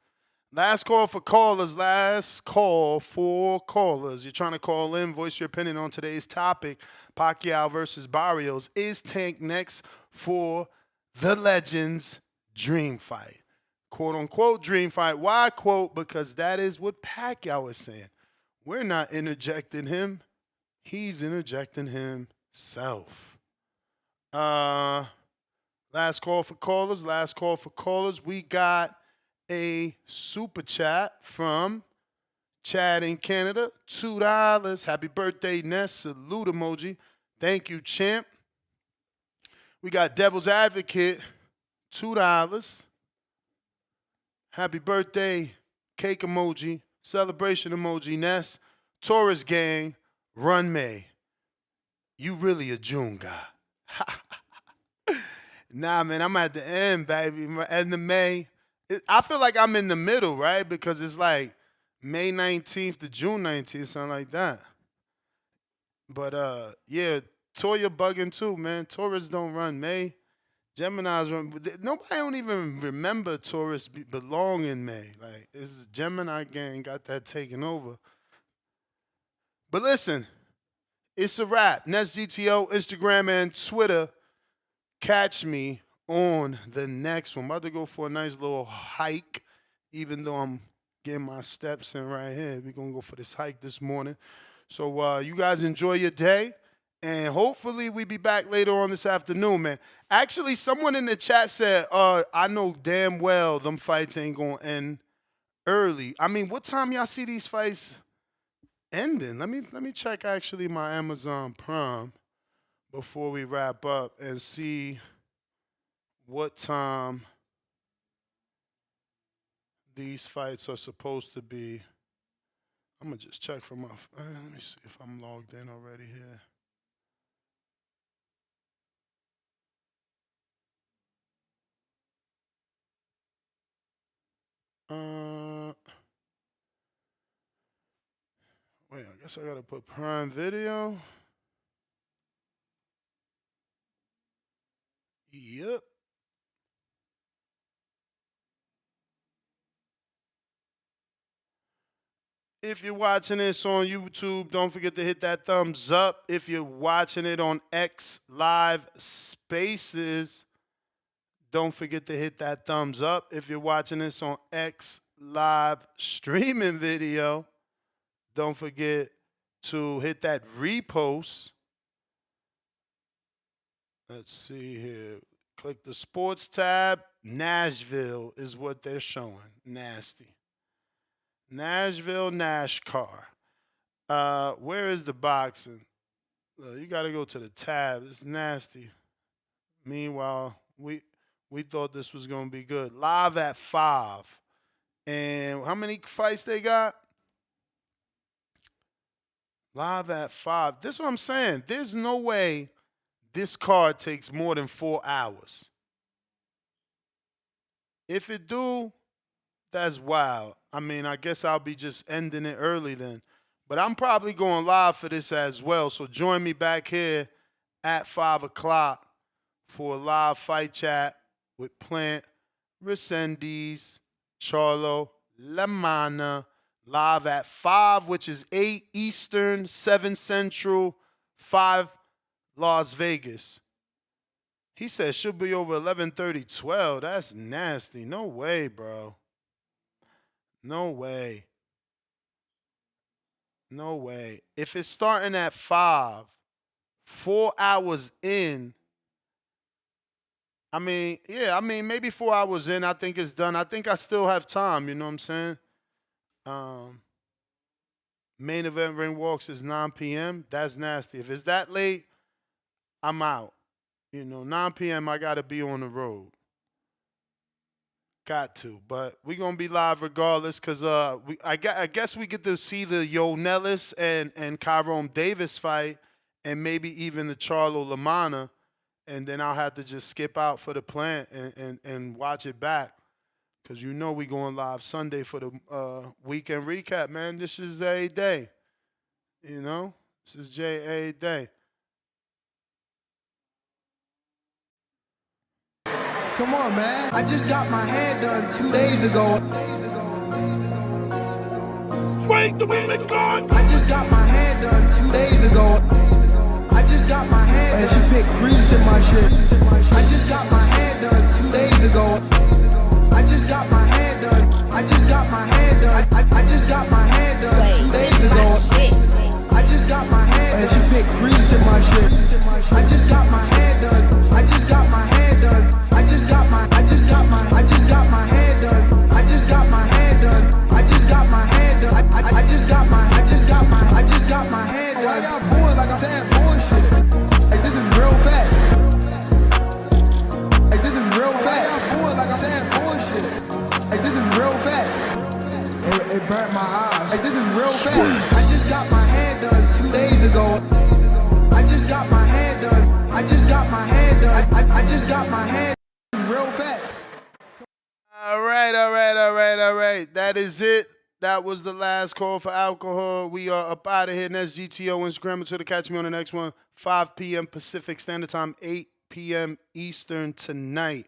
Last call for callers. Last call for callers. You're trying to call in, voice your opinion on today's topic. Pacquiao versus Barrios. Is Tank next for the Legends' dream fight? Quote unquote dream fight. Why quote? Because that is what Pacquiao is saying. We're not interjecting him. He's interjecting himself. Last call for callers. Last call for callers. We got a super chat from Chad in Canada. $2. Happy birthday, Ness. Salute emoji. Thank you, champ. We got Devil's Advocate. $2. Happy birthday, cake emoji. Celebration emoji, Ness. Taurus gang, run May. You really a June guy. Nah, man, I'm at the end, baby. End of May. I feel like I'm in the middle, right? Because it's like May 19th to June 19th, something like that. But yeah, Toya bugging too, man. Taurus don't run May. Gemini's run. Nobody don't even remember Taurus belong in May. Like, it's Gemini gang got that taken over. But listen, it's a wrap. Nets GTO, Instagram, and Twitter. Catch me on the next one. I'm about to go for a nice little hike, even though I'm getting my steps in right here. We're going to go for this hike this morning. So you guys enjoy your day, and hopefully we be back later on this afternoon, man. Actually, someone in the chat said, I know damn well them fights ain't going to end early. I mean, what time y'all see these fights ending? Let me check actually my Amazon Prime before we wrap up and see what time these fights are supposed to be. I'm going to just check from my let me see if I'm logged in already here. Wait, I guess I gotta put Prime Video. Yep. If you're watching this on YouTube, don't forget to hit that thumbs up. If you're watching it on X Live Spaces, don't forget to hit that thumbs up. If you're watching this on X Live Streaming Video, don't forget to hit that repost. Let's see here. Click the sports tab. Nashville is what they're showing. Nasty. Nashville NASCAR. Where is the boxing? You got to go to the tab. It's nasty. Meanwhile, we thought this was going to be good. Live at 5. And how many fights they got? Live at 5. This is what I'm saying. There's no way this card takes more than 4 hours. If it do, that's wild. I mean, I guess I'll be just ending it early then. But I'm probably going live for this as well. So join me back here at 5 o'clock for a live fight chat with Plant, Resendiz, Charlo, Lamana, live at 5, which is 8 Eastern, 7 Central, 5 Las Vegas. He said should be over 11:30, 12. That's nasty. No way, bro. No way. No way. If it's starting at 5, 4 hours in, I mean, yeah, I mean, maybe 4 hours in, I think it's done. I think I still have time, you know what I'm saying? Main event ring walks is 9 p.m. That's nasty. If it's that late, I'm out. You know, 9 p.m., I got to be on the road. Got to. But we're going to be live regardless because I guess we get to see the Yo Nellis and Kyrone Davis fight and maybe even the Charlo Lamana. And then I'll have to just skip out for the Plant and watch it back. Because you know we going live Sunday for the weekend recap, man. This is a day. You know? This is J.A. Day. Come on, man. I just got my hair done 2 days ago. Swing the remix gone. I just got my hair done 2 days ago. I just got my hair done. She picked grease in my shit. I just got my hair done 2 days ago. I just got my hair done. I just got my hair done. I just got my hair done 2 days ago. I just got my hair done. She picked grease in my shit. I just got my hair done. I just got my hair done. I just got my hair done. I just got my hair done. I just got my hair done. I just got my hair done. Why y'all booing like I'm saying bullshit? Like this is real facts. Like this is real facts. Why y'all booing like I'm saying bullshit? Like this is real facts. It burnt my eyes. Like this is real facts. I just got my hair done 2 days ago. I just got my hair done. I just got my hair done. I just got my hair done. Real facts. All right. That is it. That was the last call for alcohol. We are up out of here. Next GTO Instagram. Until to catch me on the next one. 5 p.m. Pacific Standard Time, 8 p.m. Eastern tonight.